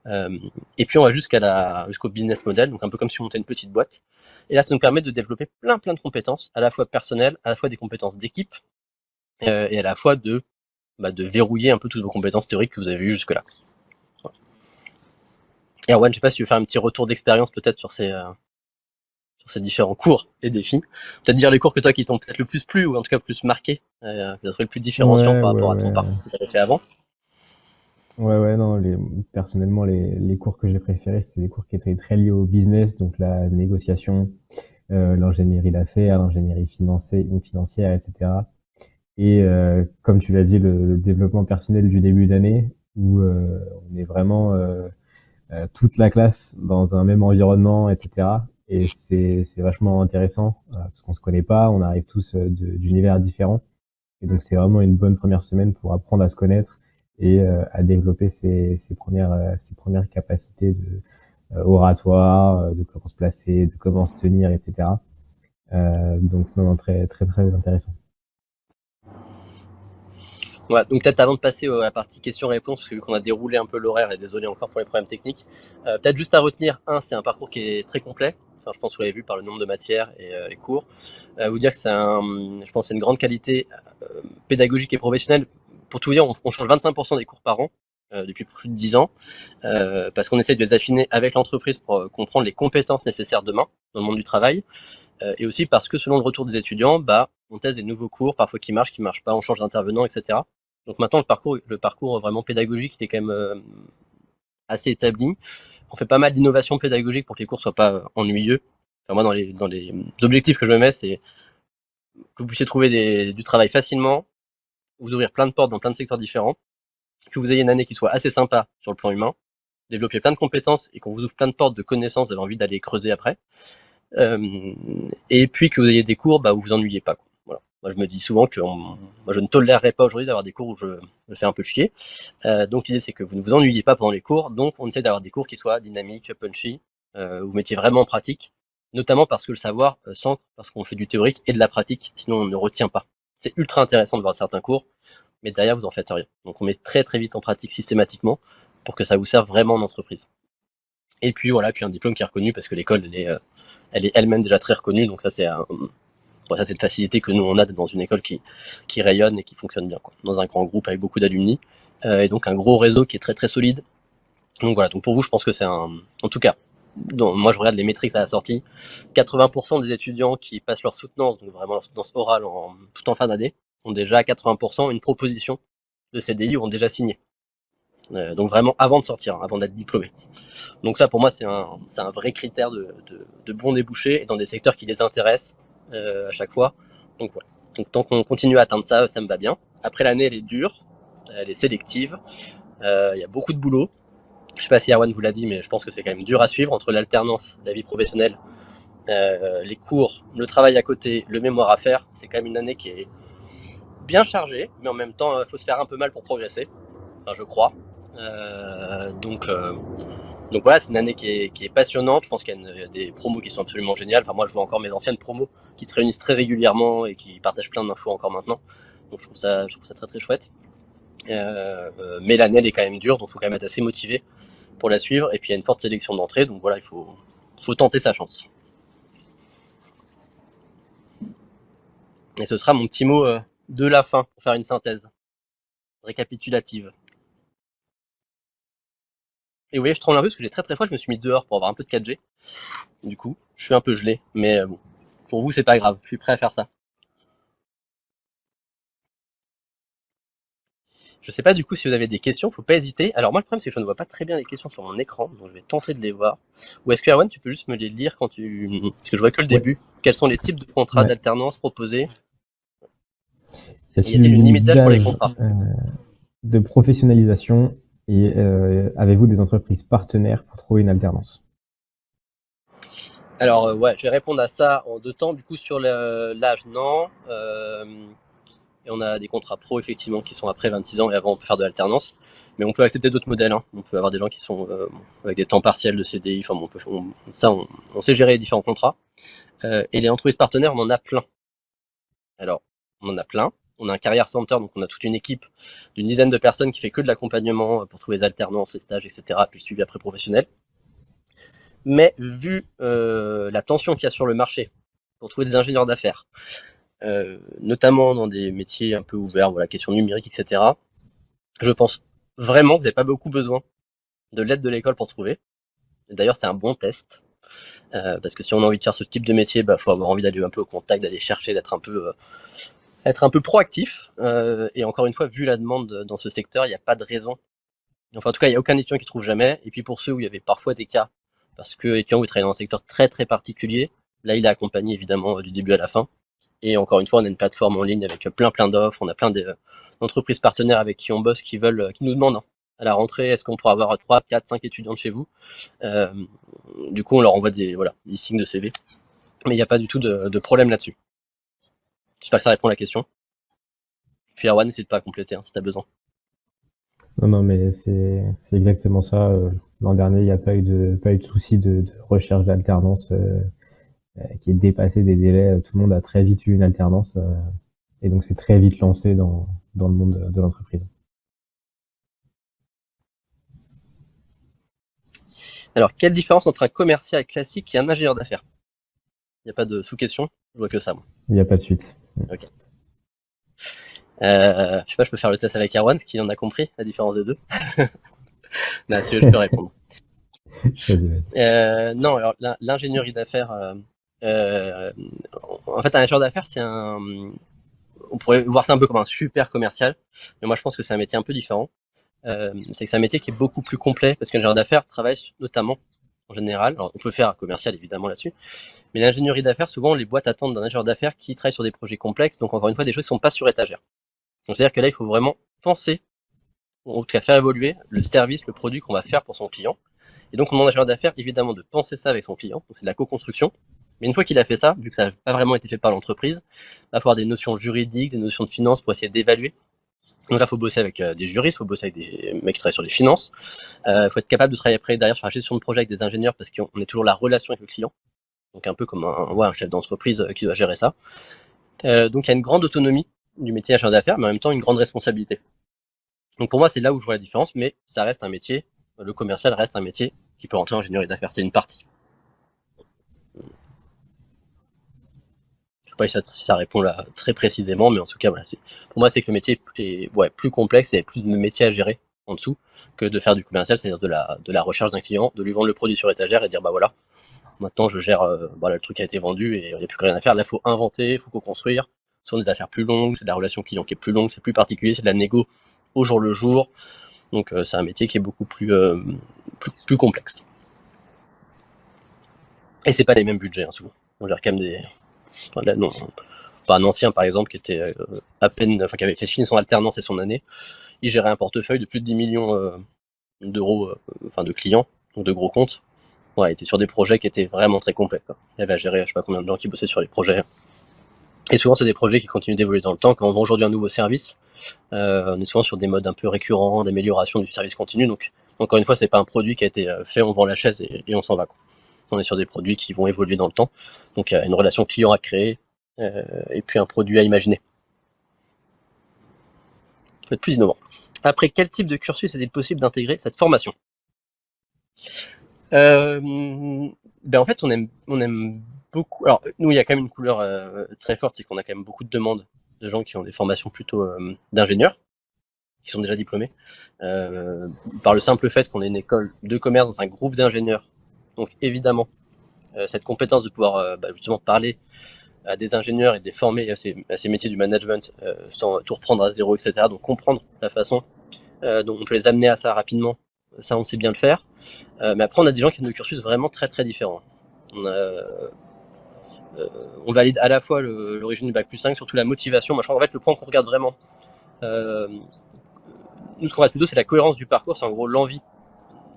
et puis on va jusqu'au business model, donc un peu comme si on montait une petite boîte, et là ça nous permet de développer plein de compétences, à la fois personnelles, à la fois des compétences d'équipe, et à la fois de verrouiller un peu toutes vos compétences théoriques que vous avez vues jusque-là. Erwan, je sais pas si tu veux faire un petit retour d'expérience peut-être sur ces différents cours et défis. Peut-être dire les cours que toi qui t'ont peut-être le plus plu ou en tout cas plus marqué, que tu as trouvé le plus différenciant par rapport à ton parcours que tu avais fait avant. Non, personnellement, les cours que j'ai préférés, c'était des cours qui étaient très liés au business, donc la négociation, l'ingénierie d'affaires, l'ingénierie financière, etc. Et comme tu l'as dit, le développement personnel du début d'année, où on est vraiment toute la classe dans un même environnement, etc. Et c'est vachement intéressant parce qu'on se connaît pas, on arrive tous d'univers différents. Et donc c'est vraiment une bonne première semaine pour apprendre à se connaître et à développer ses premières capacités de oratoire, de comment se placer, de comment se tenir, etc. Donc non, très intéressant. Ouais, donc peut-être avant de passer à la partie questions-réponses, parce que vu qu'on a déroulé un peu l'horaire, et désolé encore pour les problèmes techniques, peut-être juste à retenir, c'est un parcours qui est très complet. Enfin, je pense que vous l'avez vu par le nombre de matières et les cours. Vous dire que je pense que c'est une grande qualité pédagogique et professionnelle. Pour tout vous dire, on change 25% des cours par an depuis plus de 10 ans, parce qu'on essaie de les affiner avec l'entreprise pour comprendre les compétences nécessaires demain dans le monde du travail. Et aussi parce que selon le retour des étudiants, on teste des nouveaux cours, parfois qui marchent pas, on change d'intervenant, etc. Donc maintenant, le parcours vraiment pédagogique, il est quand même assez établi. On fait pas mal d'innovations pédagogiques pour que les cours soient pas ennuyeux. Enfin, moi, dans les objectifs que je me mets, c'est que vous puissiez trouver du travail facilement, vous ouvrir plein de portes dans plein de secteurs différents, que vous ayez une année qui soit assez sympa sur le plan humain, développer plein de compétences et qu'on vous ouvre plein de portes de connaissances, vous avez envie d'aller creuser après. Et puis que vous ayez des cours où vous ennuyez pas. Voilà. Moi, je me dis souvent que moi, je ne tolérerais pas aujourd'hui d'avoir des cours où je me fais un peu chier. Donc l'idée, c'est que vous ne vous ennuyez pas pendant les cours. Donc on essaie d'avoir des cours qui soient dynamiques, punchy, où vous mettiez vraiment en pratique, notamment parce que le savoir s'ancre, parce qu'on fait du théorique et de la pratique, sinon on ne retient pas. C'est ultra intéressant de voir certains cours, mais derrière, vous en faites rien. Donc on met très vite en pratique systématiquement pour que ça vous serve vraiment en entreprise. Et puis voilà, puis un diplôme qui est reconnu parce que l'école, elle est elle-même déjà très reconnue, donc ça c'est une facilité que nous on a dans une école qui rayonne et qui fonctionne bien, dans un grand groupe avec beaucoup d'alumni, et donc un gros réseau qui est très solide. Donc voilà, donc pour vous je pense que c'est en tout cas, moi je regarde les métriques à la sortie, 80% des étudiants qui passent leur soutenance, donc vraiment leur soutenance orale tout en fin d'année, ont déjà à 80% une proposition de CDI ou ont déjà signé. Donc vraiment avant de sortir, avant d'être diplômé. Donc ça pour moi c'est un vrai critère de bon débouché et dans des secteurs qui les intéressent à chaque fois. Donc voilà. Donc tant qu'on continue à atteindre ça, ça me va bien. Après l'année elle est dure, elle est sélective, il y a beaucoup de boulot. Je sais pas si Erwan vous l'a dit, mais je pense que c'est quand même dur à suivre entre l'alternance, la vie professionnelle, les cours, le travail à côté, le mémoire à faire. C'est quand même une année qui est bien chargée, mais en même temps, il faut se faire un peu mal pour progresser. Enfin, je crois. Donc voilà, c'est une année qui est passionnante. Je pense qu'il y a des promos qui sont absolument géniales. Enfin, moi, je vois encore mes anciennes promos qui se réunissent très régulièrement et qui partagent plein d'infos encore maintenant. Donc je trouve ça très très chouette. Mais l'année elle est quand même dure, donc il faut quand même être assez motivé pour la suivre. Et puis il y a une forte sélection d'entrée, donc voilà, il faut tenter sa chance. Et ce sera mon petit mot de la fin pour faire une synthèse récapitulative. Et vous voyez, je tremble un peu parce que j'ai très très froid, je me suis mis dehors pour avoir un peu de 4G. Du coup, je suis un peu gelé, mais bon, pour vous c'est pas grave, je suis prêt à faire ça. Je sais pas du coup si vous avez des questions, faut pas hésiter. Alors moi le problème c'est que je ne vois pas très bien les questions sur mon écran, donc je vais tenter de les voir. Ou est-ce que Erwan, tu peux juste me les lire quand tu... Parce que je vois que le début. Quels sont les types de contrats d'alternance proposés? Y a-t-il une limite d'âge pour les contrats de professionnalisation et avez-vous des entreprises partenaires pour trouver une alternance? Alors ouais, je vais répondre à ça en 2 temps. Du coup sur l'âge, non. Et on a des contrats pro effectivement qui sont après 26 ans et avant on peut faire de l'alternance. Mais on peut accepter d'autres modèles. Hein. On peut avoir des gens qui sont avec des temps partiels de CDI. Enfin, on sait gérer les différents contrats. Et les entreprises partenaires, on en a plein. Alors, on en a plein. On a un carrière center, donc on a toute une équipe d'une dizaine de personnes qui fait que de l'accompagnement pour trouver les alternances, les stages, etc. Puis le suivi après professionnel. Mais vu la tension qu'il y a sur le marché pour trouver des ingénieurs d'affaires, notamment dans des métiers un peu ouverts, voilà, question numérique, etc., je pense vraiment que vous n'avez pas beaucoup besoin de l'aide de l'école pour trouver. D'ailleurs, c'est un bon test. Parce que si on a envie de faire ce type de métier, bah, faut avoir envie d'aller un peu au contact, d'aller chercher, d'être un peu proactif. Et encore une fois, vu la demande dans ce secteur, il n'y a pas de raison. Enfin, en tout cas, il n'y a aucun étudiant qui trouve jamais. Et puis pour ceux où il y avait parfois des cas, parce que étudiant, vous travaillez dans un secteur très très particulier, là, il est accompagné évidemment du début à la fin. Et encore une fois, on a une plateforme en ligne avec plein d'offres. On a plein d'entreprises partenaires avec qui on bosse qui nous demandent hein, à la rentrée, est-ce qu'on pourra avoir 3, 4, 5 étudiants de chez vous. Du coup, on leur envoie des listings de CV. Mais il n'y a pas du tout de problème là-dessus. J'espère que ça répond à la question. Puis Erwan, n'hésite pas à compléter hein, si tu as besoin. Non, mais c'est exactement ça. L'an dernier, il n'y a pas eu de souci de recherche d'alternance qui est dépassé des délais. Tout le monde a très vite eu une alternance et donc c'est très vite lancé dans le monde de l'entreprise. Alors, quelle différence entre un commercial classique et un ingénieur d'affaires? Il n'y a pas de sous-question, je vois que ça. Moi. Il n'y a pas de suite. Ok. Je sais pas, je peux faire le test avec Erwan, qui en a compris la différence des deux. Non, si je peux répondre. Vas-y. Non, alors l'ingénierie d'affaires, en fait, un ingénieur d'affaires, on pourrait voir ça un peu comme un super commercial, mais moi je pense que c'est un métier un peu différent. C'est que c'est un métier qui est beaucoup plus complet parce qu'un ingénieur d'affaires travaille notamment en général. Alors, on peut faire un commercial évidemment là-dessus, mais l'ingénierie d'affaires, souvent les boîtes attendent d'un ingénieur d'affaires qui travaille sur des projets complexes, donc encore une fois des choses qui sont pas sur étagère. Donc c'est-à-dire que là, il faut vraiment penser, en tout cas faire évoluer le service, le produit qu'on va faire pour son client. Et donc on demande à l'ingénieur d'affaires évidemment de penser ça avec son client, donc c'est de la co-construction. Mais une fois qu'il a fait ça, vu que ça n'a pas vraiment été fait par l'entreprise, il va falloir des notions juridiques, des notions de finance pour essayer d'évaluer. Donc là, il faut bosser avec des juristes, il faut bosser avec des mecs qui travaillent sur les finances. Il faut être capable de travailler après derrière sur la gestion de projet avec des ingénieurs parce qu'on est toujours la relation avec le client. Donc un peu comme un chef d'entreprise qui doit gérer ça. Donc il y a une grande autonomie du métier d'ingénieur d'affaires, mais en même temps une grande responsabilité. Donc pour moi, c'est là où je vois la différence, mais ça reste un métier, le commercial reste un métier qui peut rentrer en ingénierie d'affaires, c'est une partie. Je sais pas si ça répond là très précisément, mais en tout cas, voilà, pour moi, c'est que le métier est plus complexe et il y a plus de métiers à gérer en dessous que de faire du commercial, c'est-à-dire de la recherche d'un client, de lui vendre le produit sur étagère et dire bah voilà, maintenant je gère, voilà, le truc a été vendu et il n'y a plus rien à faire. Là, il faut inventer, il faut co-construire. Ce sont des affaires plus longues, c'est de la relation client qui est plus longue, c'est plus particulier, c'est de la négo au jour le jour. Donc c'est un métier qui est beaucoup plus complexe. Et c'est pas les mêmes budgets, hein, souvent. On gère quand même des... Enfin, là, non, pas un ancien par exemple qui était à peine, enfin qui avait fait finir son alternance et son année. Il gérait un portefeuille de plus de 10 millions d'euros, enfin de clients, donc de gros comptes. Ouais, il était sur des projets qui étaient vraiment très complets, quoi. Il avait à gérer je sais pas combien de gens qui bossaient sur les projets. Et souvent c'est des projets qui continuent d'évoluer dans le temps. Quand on vend aujourd'hui un nouveau service, on est souvent sur des modes un peu récurrents d'amélioration du service continu. Donc encore une fois, c'est pas un produit qui a été fait, on vend la chaise et on s'en va, quoi. On est sur des produits qui vont évoluer dans le temps. Donc il y a une relation client à créer et puis un produit à imaginer. Il faut être plus innovant. Après, quel type de cursus est-il possible d'intégrer cette formation? En fait, on aime beaucoup. Alors, nous, il y a quand même une couleur très forte, c'est qu'on a quand même beaucoup de demandes de gens qui ont des formations plutôt d'ingénieurs, qui sont déjà diplômés, par le simple fait qu'on est une école de commerce dans un groupe d'ingénieurs. Donc, évidemment, cette compétence de pouvoir justement parler à des ingénieurs et de les former à ces métiers du management sans tout reprendre à zéro, etc. Donc, comprendre la façon dont on peut les amener à ça rapidement, ça, on sait bien le faire. Mais après, on a des gens qui ont des cursus vraiment très très différents. On valide à la fois l'origine du bac+5, surtout la motivation. Moi, je crois en fait le point qu'on regarde vraiment, nous, ce qu'on regarde plutôt, c'est la cohérence du parcours. C'est en gros l'envie,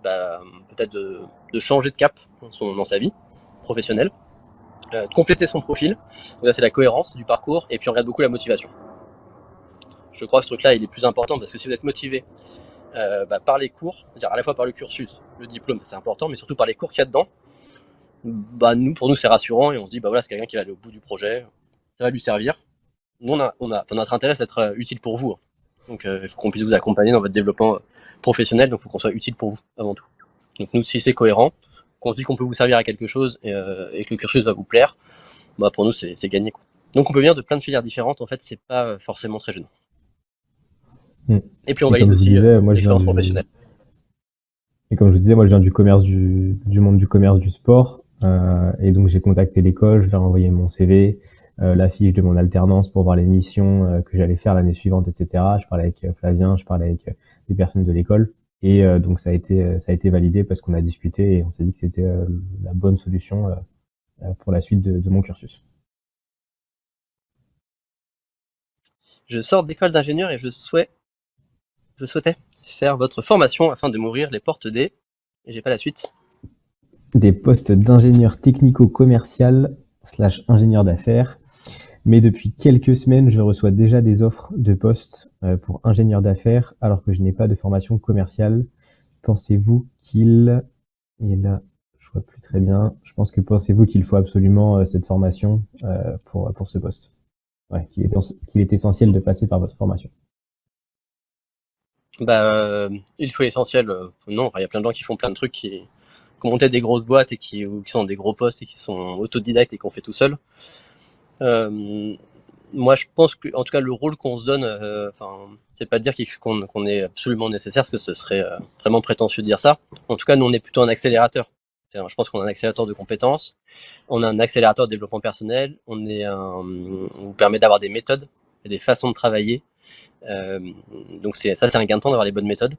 peut-être de changer de cap dans sa vie professionnelle, de compléter son profil. Donc là, c'est la cohérence du parcours, et puis on regarde beaucoup la motivation. Je crois que ce truc-là, il est plus important parce que si vous êtes motivé par les cours, c'est-à-dire à la fois par le cursus, le diplôme, ça c'est important, mais surtout par les cours qu'il y a dedans, pour nous c'est rassurant et on se dit voilà, c'est quelqu'un qui va aller au bout du projet, ça va lui servir. Nous, notre intérêt c'est d'être utile pour vous. Donc il faut qu'on puisse vous accompagner dans votre développement professionnel, donc il faut qu'on soit utile pour vous avant tout. Donc nous, si c'est cohérent, qu'on se dit qu'on peut vous servir à quelque chose et que le cursus va vous plaire, pour nous c'est gagné, quoi. Donc on peut venir de plein de filières différentes, en fait c'est pas forcément très gênant. Et puis on valide aussi l'expérience professionnelle. Et comme je vous disais, moi je viens du commerce du monde du commerce du sport, et donc j'ai contacté l'école, je leur ai envoyé mon CV, la fiche de mon alternance pour voir les missions que j'allais faire l'année suivante, etc. Je parlais avec Flavien, je parlais avec des personnes de l'école, et donc ça a été validé parce qu'on a discuté et on s'est dit que c'était la bonne solution pour la suite de mon cursus. Je sors d'école d'ingénieur et je souhaitais faire votre formation afin de m'ouvrir les portes et j'ai pas la suite. Des postes d'ingénieur technico-commercial / ingénieur d'affaires. Mais depuis quelques semaines, je reçois déjà des offres de postes pour ingénieur d'affaires alors que je n'ai pas de formation commerciale. Pensez-vous qu'il... Et là, je vois plus très bien. Pensez-vous qu'il faut absolument cette formation pour ce poste? Ouais, qu'il est essentiel de passer par votre formation. Il faut essentiel. Non, il y a plein de gens qui font plein de trucs qui ont monté des grosses boîtes et qui sont dans des gros postes et qui sont autodidactes et qu'on fait tout seul. Moi, je pense que, en tout cas, le rôle qu'on se donne, c'est pas de dire qu'on est absolument nécessaire, parce que ce serait vraiment prétentieux de dire ça. En tout cas, nous, on est plutôt un accélérateur. Je pense qu'on a un accélérateur de compétences, on a un accélérateur de développement personnel, on vous permet d'avoir des méthodes et des façons de travailler. Donc c'est un gain de temps d'avoir les bonnes méthodes.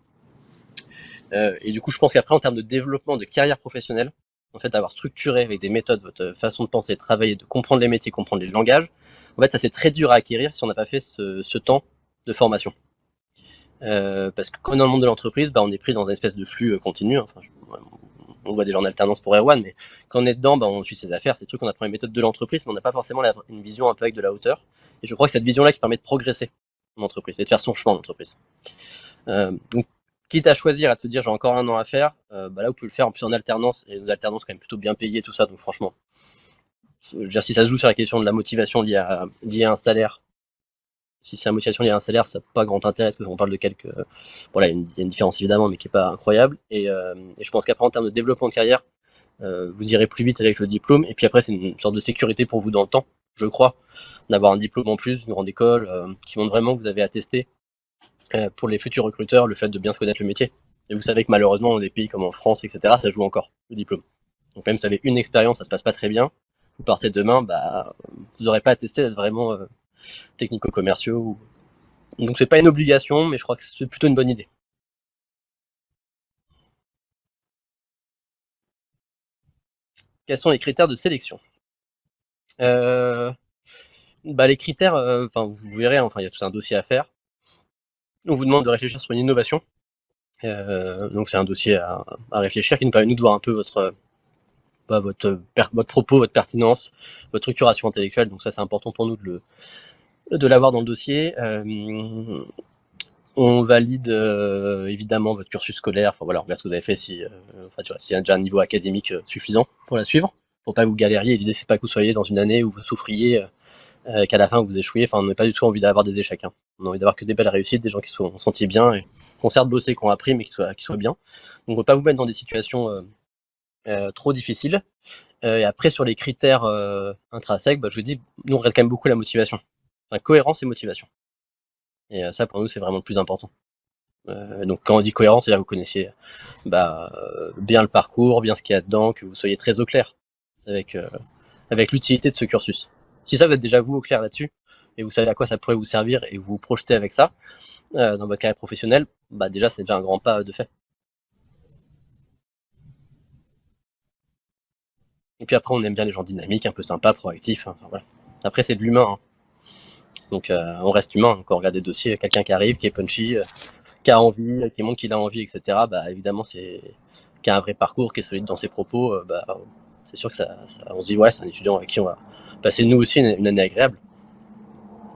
Et du coup, je pense qu'après, en termes de développement de carrière professionnelle, en fait, d'avoir structuré avec des méthodes votre façon de penser, de travailler, de comprendre les métiers, comprendre les langages, en fait, ça c'est très dur à acquérir si on n'a pas fait ce temps de formation. Parce que quand dans le monde de l'entreprise, on est pris dans une espèce de flux continu. Enfin, on voit des gens en alternance pour Erwan, mais quand on est dedans, on suit ses affaires, c'est des trucs, on apprend les méthodes de l'entreprise, mais on n'a pas forcément une vision un peu avec de la hauteur. Et je crois que c'est cette vision-là qui permet de progresser en entreprise et de faire son chemin en entreprise. Donc, quitte à choisir, à te dire j'ai encore un an à faire, là vous pouvez le faire en plus en alternance, et nos alternances quand même plutôt bien payées, tout ça, donc franchement, je veux dire, si ça se joue sur la question de la motivation liée à un salaire, si c'est la motivation liée à un salaire, ça n'a pas grand intérêt, parce qu'on parle de quelques... Voilà, il y a une différence évidemment, mais qui n'est pas incroyable, et je pense qu'après en termes de développement de carrière, vous irez plus vite avec le diplôme, et puis après c'est une sorte de sécurité pour vous dans le temps, je crois, d'avoir un diplôme en plus, une grande école, qui montre vraiment que vous avez attesté pour les futurs recruteurs, le fait de bien se connaître le métier. Et vous savez que malheureusement, dans des pays comme en France, etc., ça joue encore, le diplôme. Donc même si vous avez une expérience, ça se passe pas très bien, vous partez demain, bah, vous n'aurez pas attesté d'être vraiment technico-commerciaux. Donc c'est pas une obligation, mais je crois que c'est plutôt une bonne idée. Quels sont les critères de sélection? Les critères, vous verrez, enfin, il y a tout un dossier à faire. On vous demande de réfléchir sur une innovation. Donc c'est un dossier à réfléchir qui nous permet nous de voir un peu votre propos, votre pertinence, votre structuration intellectuelle. Donc ça c'est important pour nous de l'avoir dans le dossier. On valide évidemment votre cursus scolaire. Enfin voilà, on regarde ce que vous avez fait s'il y a déjà un niveau académique suffisant pour la suivre, pour pas que vous galériez. L'idée c'est pas que vous soyez dans une année où vous souffriez, qu'à la fin vous échouiez. Enfin, on n'a pas du tout envie d'avoir des échecs. On a envie d'avoir que des belles réussites, des gens qui se sont sentis bien et qui ont certes bossé, qui ont appris, mais qui soient bien. Donc on ne veut pas vous mettre dans des situations trop difficiles. Et après sur les critères intrinsèques, je vous dis, nous on regarde quand même beaucoup la motivation. Enfin, cohérence et motivation. Et ça pour nous c'est vraiment le plus important. Donc quand on dit cohérence, c'est-à-dire que vous connaissiez bien le parcours, bien ce qu'il y a dedans, que vous soyez très au clair avec l'utilité de ce cursus. Si ça, vous êtes déjà vous au clair là-dessus, et vous savez à quoi ça pourrait vous servir, et vous vous projetez avec ça dans votre carrière professionnelle, déjà c'est déjà un grand pas de fait. Et puis après, on aime bien les gens dynamiques, un peu sympas, proactifs. Enfin, voilà. Après, c'est de l'humain. Donc on reste humain. Quand on regarde des dossiers, quelqu'un qui arrive, qui est punchy, qui a envie, qui montre qu'il a envie, etc. Évidemment, qui a un vrai parcours, qui est solide dans ses propos. C'est sûr que on se dit ouais, c'est un étudiant avec qui on va passer nous aussi une année agréable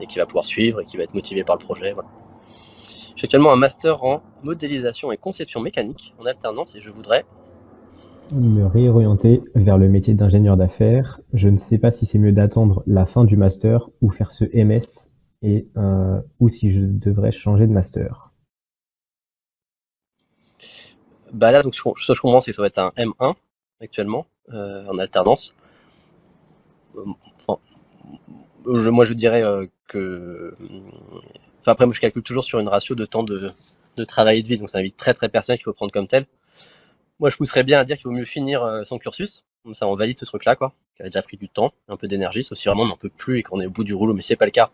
et qui va pouvoir suivre et qui va être motivé par le projet. Voilà. Je fais actuellement un master en modélisation et conception mécanique en alternance et je voudrais me réorienter vers le métier d'ingénieur d'affaires. Je ne sais pas si c'est mieux d'attendre la fin du master ou faire ce MS ou si je devrais changer de master. Là, donc, ce que je comprends, c'est que ça va être un M1 actuellement en alternance. Moi, je dirais que. Enfin, après, moi, je calcule toujours sur une ratio de temps de travail et de vie, donc c'est un vie très très personnel qu'il faut prendre comme tel. Moi, je pousserais bien à dire qu'il vaut mieux finir son cursus, comme ça on valide ce truc-là, quoi, qui a déjà pris du temps, un peu d'énergie, sauf si vraiment on n'en peut plus et qu'on est au bout du rouleau, mais c'est pas le cas.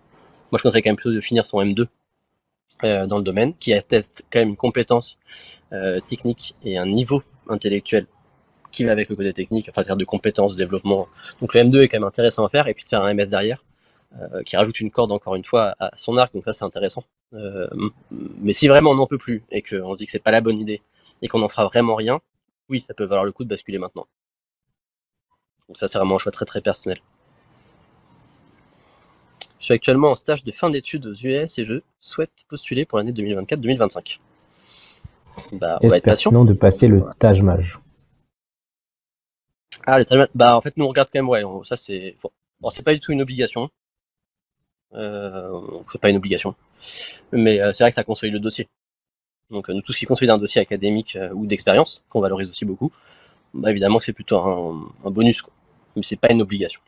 Moi, je compterais quand même plutôt de finir son M2 dans le domaine, qui atteste quand même une compétence technique et un niveau intellectuel qui va avec le côté technique, enfin, c'est-à-dire de compétences, de développement. Donc le M2 est quand même intéressant à faire, et puis de faire un MS derrière, qui rajoute une corde encore une fois à son arc, donc ça c'est intéressant. Mais si vraiment on n'en peut plus, et qu'on se dit que c'est pas la bonne idée, et qu'on n'en fera vraiment rien, oui, ça peut valoir le coup de basculer maintenant. Donc ça c'est vraiment un choix très très personnel. Je suis actuellement en stage de fin d'études aux US et je souhaite postuler pour l'année 2024-2025. Est-ce pertinent de passer le Taj-Maj? Ah, le Taj-Maj, en fait nous on regarde quand même, ouais, ça c'est... Bon, c'est pas du tout une obligation. C'est pas une obligation. Mais c'est vrai que ça consolide le dossier. Donc nous, tout ce qui consolide un dossier académique ou d'expérience, qu'on valorise aussi beaucoup, évidemment que c'est plutôt un bonus, quoi. Mais c'est pas une obligation.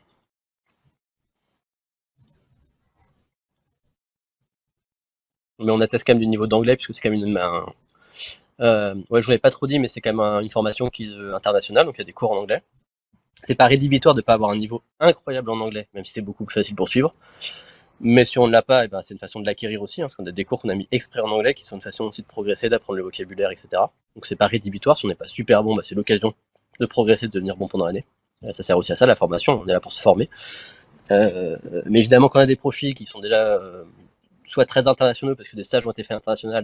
Mais on atteste quand même du niveau d'anglais, puisque c'est quand même je vous l'avais pas trop dit, mais c'est quand même une formation internationale, donc il y a des cours en anglais. C'est pas rédhibitoire de pas avoir un niveau incroyable en anglais, même si c'est beaucoup plus facile pour suivre. Mais si on ne l'a pas, c'est une façon de l'acquérir aussi, parce qu'on a des cours qu'on a mis exprès en anglais, qui sont une façon aussi de progresser, d'apprendre le vocabulaire, etc. Donc c'est pas rédhibitoire. Si on n'est pas super bon, c'est l'occasion de progresser, de devenir bon pendant l'année. Ça sert aussi à ça, la formation. On est là pour se former. Mais évidemment, quand on a des profils qui sont déjà soit très internationaux, parce que des stages ont été faits internationaux,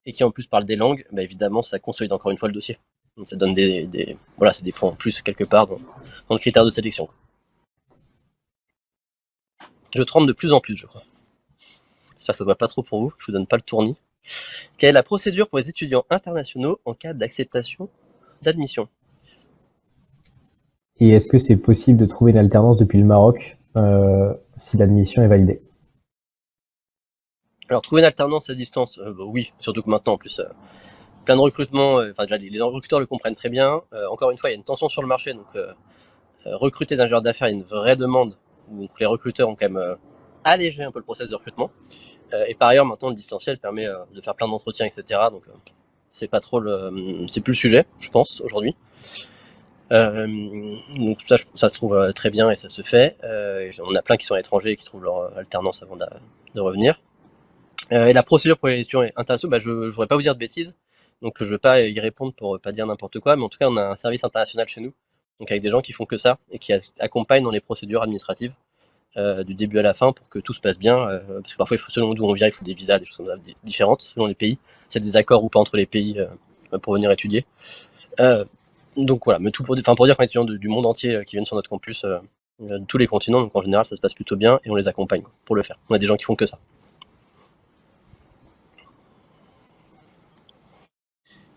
et qui en plus parlent des langues, évidemment, ça consolide encore une fois le dossier. Donc ça donne c'est des points en plus quelque part dans le critère de sélection. Je tremble de plus en plus, je crois. J'espère que ça ne va pas trop pour vous, je vous donne pas le tournis. Quelle est la procédure pour les étudiants internationaux en cas d'acceptation d'admission? Et est-ce que c'est possible de trouver une alternance depuis le Maroc si l'admission est validée? Alors, trouver une alternance à distance, oui, surtout que maintenant, en plus, plein de recrutements, les recruteurs le comprennent très bien. Encore une fois, il y a une tension sur le marché, donc recruter des ingénieurs d'affaires, il y a une vraie demande. Donc les recruteurs ont quand même allégé un peu le process de recrutement. Et par ailleurs, maintenant, le distanciel permet de faire plein d'entretiens, etc. Donc, c'est pas trop c'est plus le sujet, je pense, aujourd'hui. Donc ça se trouve très bien et ça se fait. On a plein qui sont à l'étranger et qui trouvent leur alternance avant de revenir. Et la procédure pour les étudiants est intéressante. Je ne voudrais pas vous dire de bêtises, donc je ne vais pas y répondre pour pas dire n'importe quoi, mais en tout cas, on a un service international chez nous, donc avec des gens qui font que ça et qui accompagnent dans les procédures administratives du début à la fin pour que tout se passe bien. Parce que parfois, selon d'où on vient, il faut des visas, des choses différentes selon les pays. S'il y a des accords ou pas entre les pays pour venir étudier. Donc voilà, mais tout pour dire qu'on a des étudiants du monde entier qui viennent sur notre campus, de tous les continents, donc en général, ça se passe plutôt bien et on les accompagne pour le faire. On a des gens qui font que ça.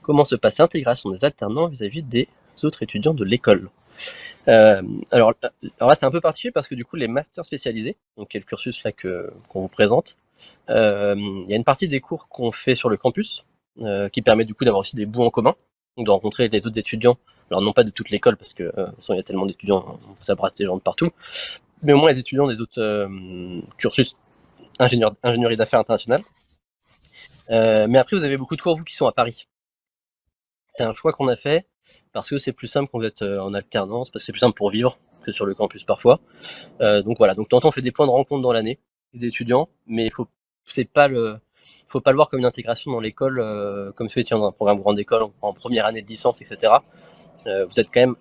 Comment se passe l'intégration des alternants vis-à-vis des autres étudiants de l'école? Alors là, c'est un peu particulier parce que du coup, les masters spécialisés, donc qui est le cursus là qu'on vous présente, il y a une partie des cours qu'on fait sur le campus qui permet du coup d'avoir aussi des bouts en commun, donc de rencontrer les autres étudiants. Alors non pas de toute l'école parce que il y a tellement d'étudiants, ça brasse des gens de partout, mais au moins les étudiants des autres cursus ingénierie d'affaires internationales. Mais après, vous avez beaucoup de cours, vous, qui sont à Paris. C'est un choix qu'on a fait parce que c'est plus simple quand vous êtes en alternance, parce que c'est plus simple pour vivre que sur le campus parfois. Donc voilà, donc de temps en temps on fait des points de rencontre dans l'année d'étudiants, mais faut pas le voir comme une intégration dans l'école, comme si vous étiez dans un programme grande école en première année de licence, etc. Vous êtes quand même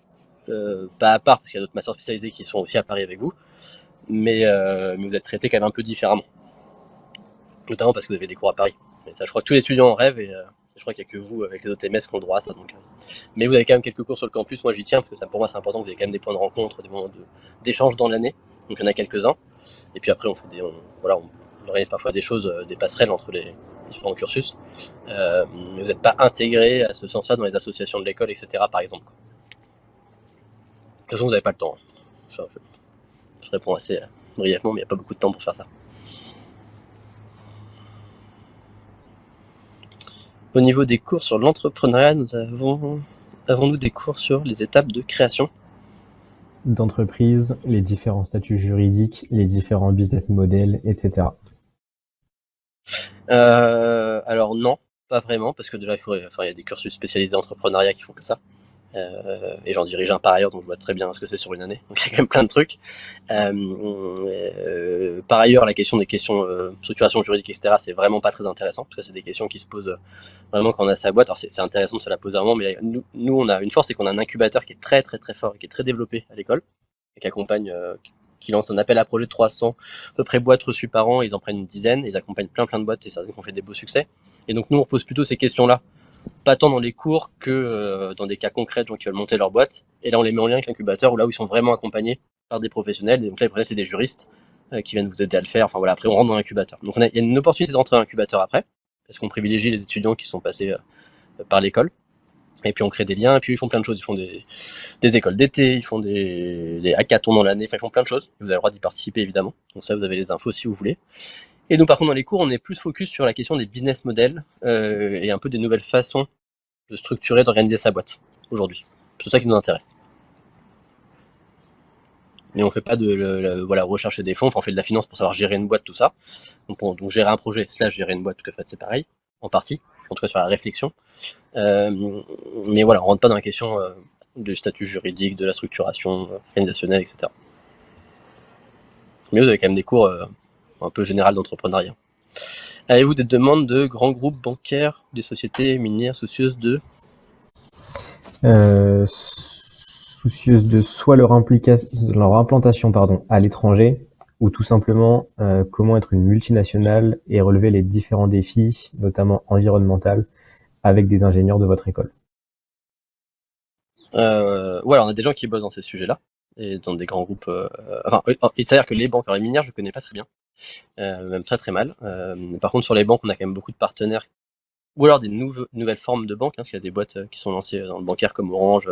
pas à part, parce qu'il y a d'autres masters spécialisés qui sont aussi à Paris avec vous, mais vous êtes traité quand même un peu différemment. Notamment parce que vous avez des cours à Paris. Et ça, je crois que tous les étudiants en rêvent, et je crois qu'il n'y a que vous, avec les autres MS, qui ont le droit à ça. Donc, mais vous avez quand même quelques cours sur le campus, moi j'y tiens, parce que ça, pour moi c'est important, vous avez quand même des points de rencontre, des moments d'échange dans l'année, donc il y en a quelques-uns. Et puis après, on organise parfois des choses, des passerelles entre les différents cursus. Mais vous n'êtes pas intégré à ce sens-là dans les associations de l'école, etc. par exemple. De toute façon, vous n'avez pas le temps. Je réponds assez brièvement, mais il n'y a pas beaucoup de temps pour faire ça. Au niveau des cours sur l'entrepreneuriat, avons-nous des cours sur les étapes de création d'entreprise, les différents statuts juridiques, les différents business models, etc. Alors non, pas vraiment, parce que déjà il y a des cursus spécialisés en entrepreneuriat qui font que ça. Et j'en dirige un par ailleurs, donc je vois très bien ce que c'est sur une année. Donc il y a quand même plein de trucs. Par ailleurs, la question des questions structuration juridique, etc., c'est vraiment pas très intéressant, parce que c'est des questions qui se posent vraiment quand on a sa boîte. Alors c'est intéressant de se la poser à un moment, mais nous on a une force, c'est qu'on a un incubateur qui est très très très fort et qui est très développé à l'école, et qui accompagne, qui lance un appel à projet de 300 à peu près boîtes reçues par an. Ils en prennent une dizaine, et ils accompagnent plein de boîtes, et certaines qui ont fait des beaux succès. Et donc nous on repose plutôt ces questions-là, pas tant dans les cours que dans des cas concrets de gens qui veulent monter leur boîte. Et là, on les met en lien avec l'incubateur, où là où ils sont vraiment accompagnés par des professionnels. Et donc là, les c'est des juristes qui viennent vous aider à le faire. Enfin voilà, après, on rentre dans l'incubateur. Donc il y a une opportunité d'entrer dans l'incubateur après, parce qu'on privilégie les étudiants qui sont passés par l'école. Et puis on crée des liens, et puis ils font plein de choses. Ils font des écoles d'été, ils font des hackathons dans l'année, enfin ils font plein de choses. Vous avez le droit d'y participer évidemment. Donc ça, vous avez les infos si vous voulez. Et nous, par contre, dans les cours, on est plus focus sur la question des business models et un peu des nouvelles façons de structurer, d'organiser sa boîte aujourd'hui. C'est ça qui nous intéresse. Et on fait pas de rechercher des fonds, on fait de la finance pour savoir gérer une boîte, tout ça. Donc gérer un projet, gérer une boîte, parce que en fait, c'est pareil, en partie, en tout cas sur la réflexion. Mais voilà, on rentre pas dans la question du statut juridique, de la structuration organisationnelle, etc. Mais vous avez quand même des cours un peu général d'entrepreneuriat. Avez-vous des demandes de grands groupes bancaires, des sociétés minières soucieuses de soucieuses de soit leur implantation à l'étranger, ou tout simplement comment être une multinationale et relever les différents défis, notamment environnementaux, avec des ingénieurs de votre école? On a des gens qui bossent dans ces sujets-là, et dans des grands groupes. Il s'avère que les banques, alors les minières, je ne connais pas très bien, même très très mal. Par contre, sur les banques, on a quand même beaucoup de partenaires, ou alors des nouvelles formes de banques, parce qu'il y a des boîtes qui sont lancées dans le bancaire comme Orange,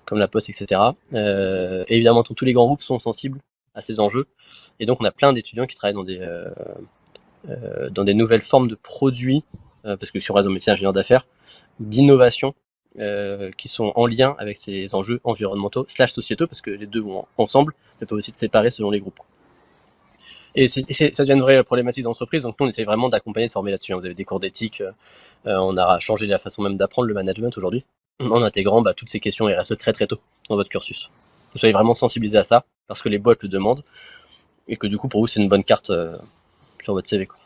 comme La Poste, etc. Et évidemment, tous les grands groupes sont sensibles à ces enjeux, et donc on a plein d'étudiants qui travaillent dans des nouvelles formes de produits, parce que sur Réseau Métier Ingénieur d'affaires, d'innovation, qui sont en lien avec ces enjeux environnementaux / sociétaux, parce que les deux vont ensemble, mais peuvent aussi être séparés selon les groupes. Et ça devient une vraie problématique d'entreprise, donc nous on essaie vraiment d'accompagner, de former là-dessus. Vous avez des cours d'éthique, on a changé la façon même d'apprendre le management aujourd'hui, en intégrant toutes ces questions RSE très très tôt dans votre cursus. Vous soyez vraiment sensibilisés à ça, parce que les boîtes le demandent, et que du coup pour vous c'est une bonne carte sur votre CV, quoi.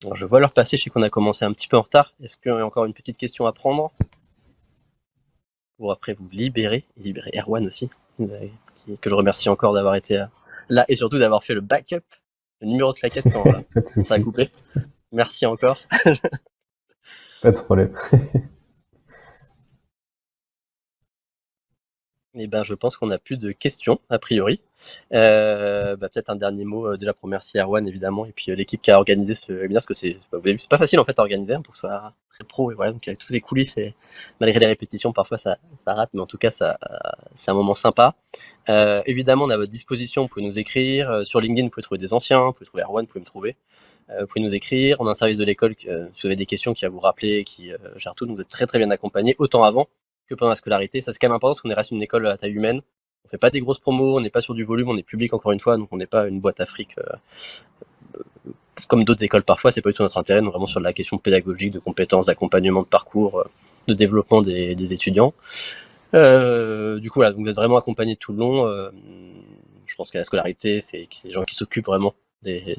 Alors, je vois l'heure passer, je sais qu'on a commencé un petit peu en retard. Est-ce qu'il y a encore une petite question à prendre pour après vous libérer, et libérer Erwan aussi, que je remercie encore d'avoir été là et surtout d'avoir fait le backup, le numéro de claquette quand Pas de ça a souci, coupé. Merci encore. pas de problème. Et ben, je pense qu'on n'a plus de questions, a priori. Peut-être un dernier mot. Déjà pour remercier Erwan, évidemment, et puis l'équipe qui a organisé ce webinaire, parce que vous avez vu, c'est pas facile en fait à organiser pour que ce soit très pro. Et voilà, donc avec toutes les coulisses, et malgré les répétitions, parfois ça rate, mais en tout cas, c'est un moment sympa. Évidemment, on est à votre disposition, vous pouvez nous écrire. Sur LinkedIn, vous pouvez trouver des anciens, vous pouvez trouver Erwan, vous pouvez me trouver. Vous pouvez nous écrire. On a un service de l'école, si vous avez des questions qui va vous rappeler, qui gère tout. Donc vous êtes très très bien accompagné, autant avant que pendant la scolarité. Ça c'est quand même important parce qu'on reste une école à taille humaine. On fait pas des grosses promos, on n'est pas sur du volume, on est public encore une fois, donc on n'est pas une boîte à fric comme d'autres écoles parfois. C'est pas du tout notre intérêt. On est vraiment sur la question pédagogique, de compétences, d'accompagnement de parcours, de développement des étudiants. Du coup, voilà, donc vous êtes vraiment accompagné tout le long. Je pense qu'à la scolarité, c'est des gens qui s'occupent vraiment des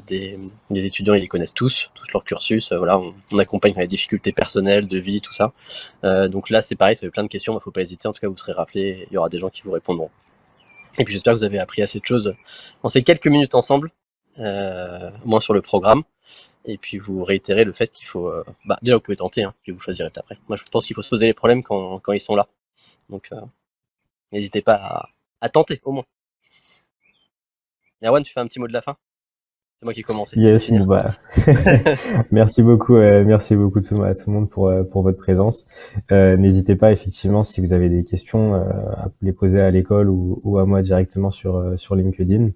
étudiants, ils les connaissent tous leur cursus. Voilà, on accompagne les difficultés personnelles, de vie, tout ça. Donc là, c'est pareil, ça fait plein de questions, il ne faut pas hésiter. En tout cas, vous serez rappelé, il y aura des gens qui vous répondront. Et puis j'espère que vous avez appris assez de choses en ces quelques minutes ensemble, au moins sur le programme. Et puis vous réitérez le fait qu'il faut... déjà, vous pouvez tenter, hein, puis vous choisirez après. Moi, je pense qu'il faut se poser les problèmes quand ils sont là. Donc, n'hésitez pas à tenter, au moins. Erwan, tu fais un petit mot de la fin? C'est moi qui ai commencé. Yes, bon bah, merci beaucoup tout le monde pour votre présence. N'hésitez pas effectivement si vous avez des questions à les poser à l'école ou à moi directement sur LinkedIn.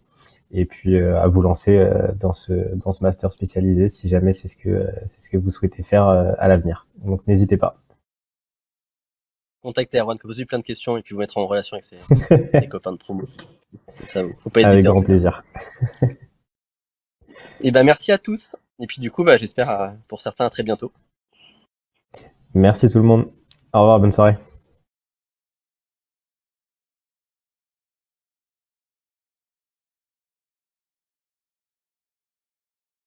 Et puis à vous lancer dans ce master spécialisé si jamais c'est ce que vous souhaitez faire à l'avenir. Donc n'hésitez pas. Contactez Erwan, que vous avez plein de questions et puis vous mettre en relation avec ses copains de promo. Ça, faut pas hésiter. Avec grand plaisir. Et merci à tous. Et puis du coup, j'espère pour certains à très bientôt. Merci tout le monde. Au revoir, bonne soirée.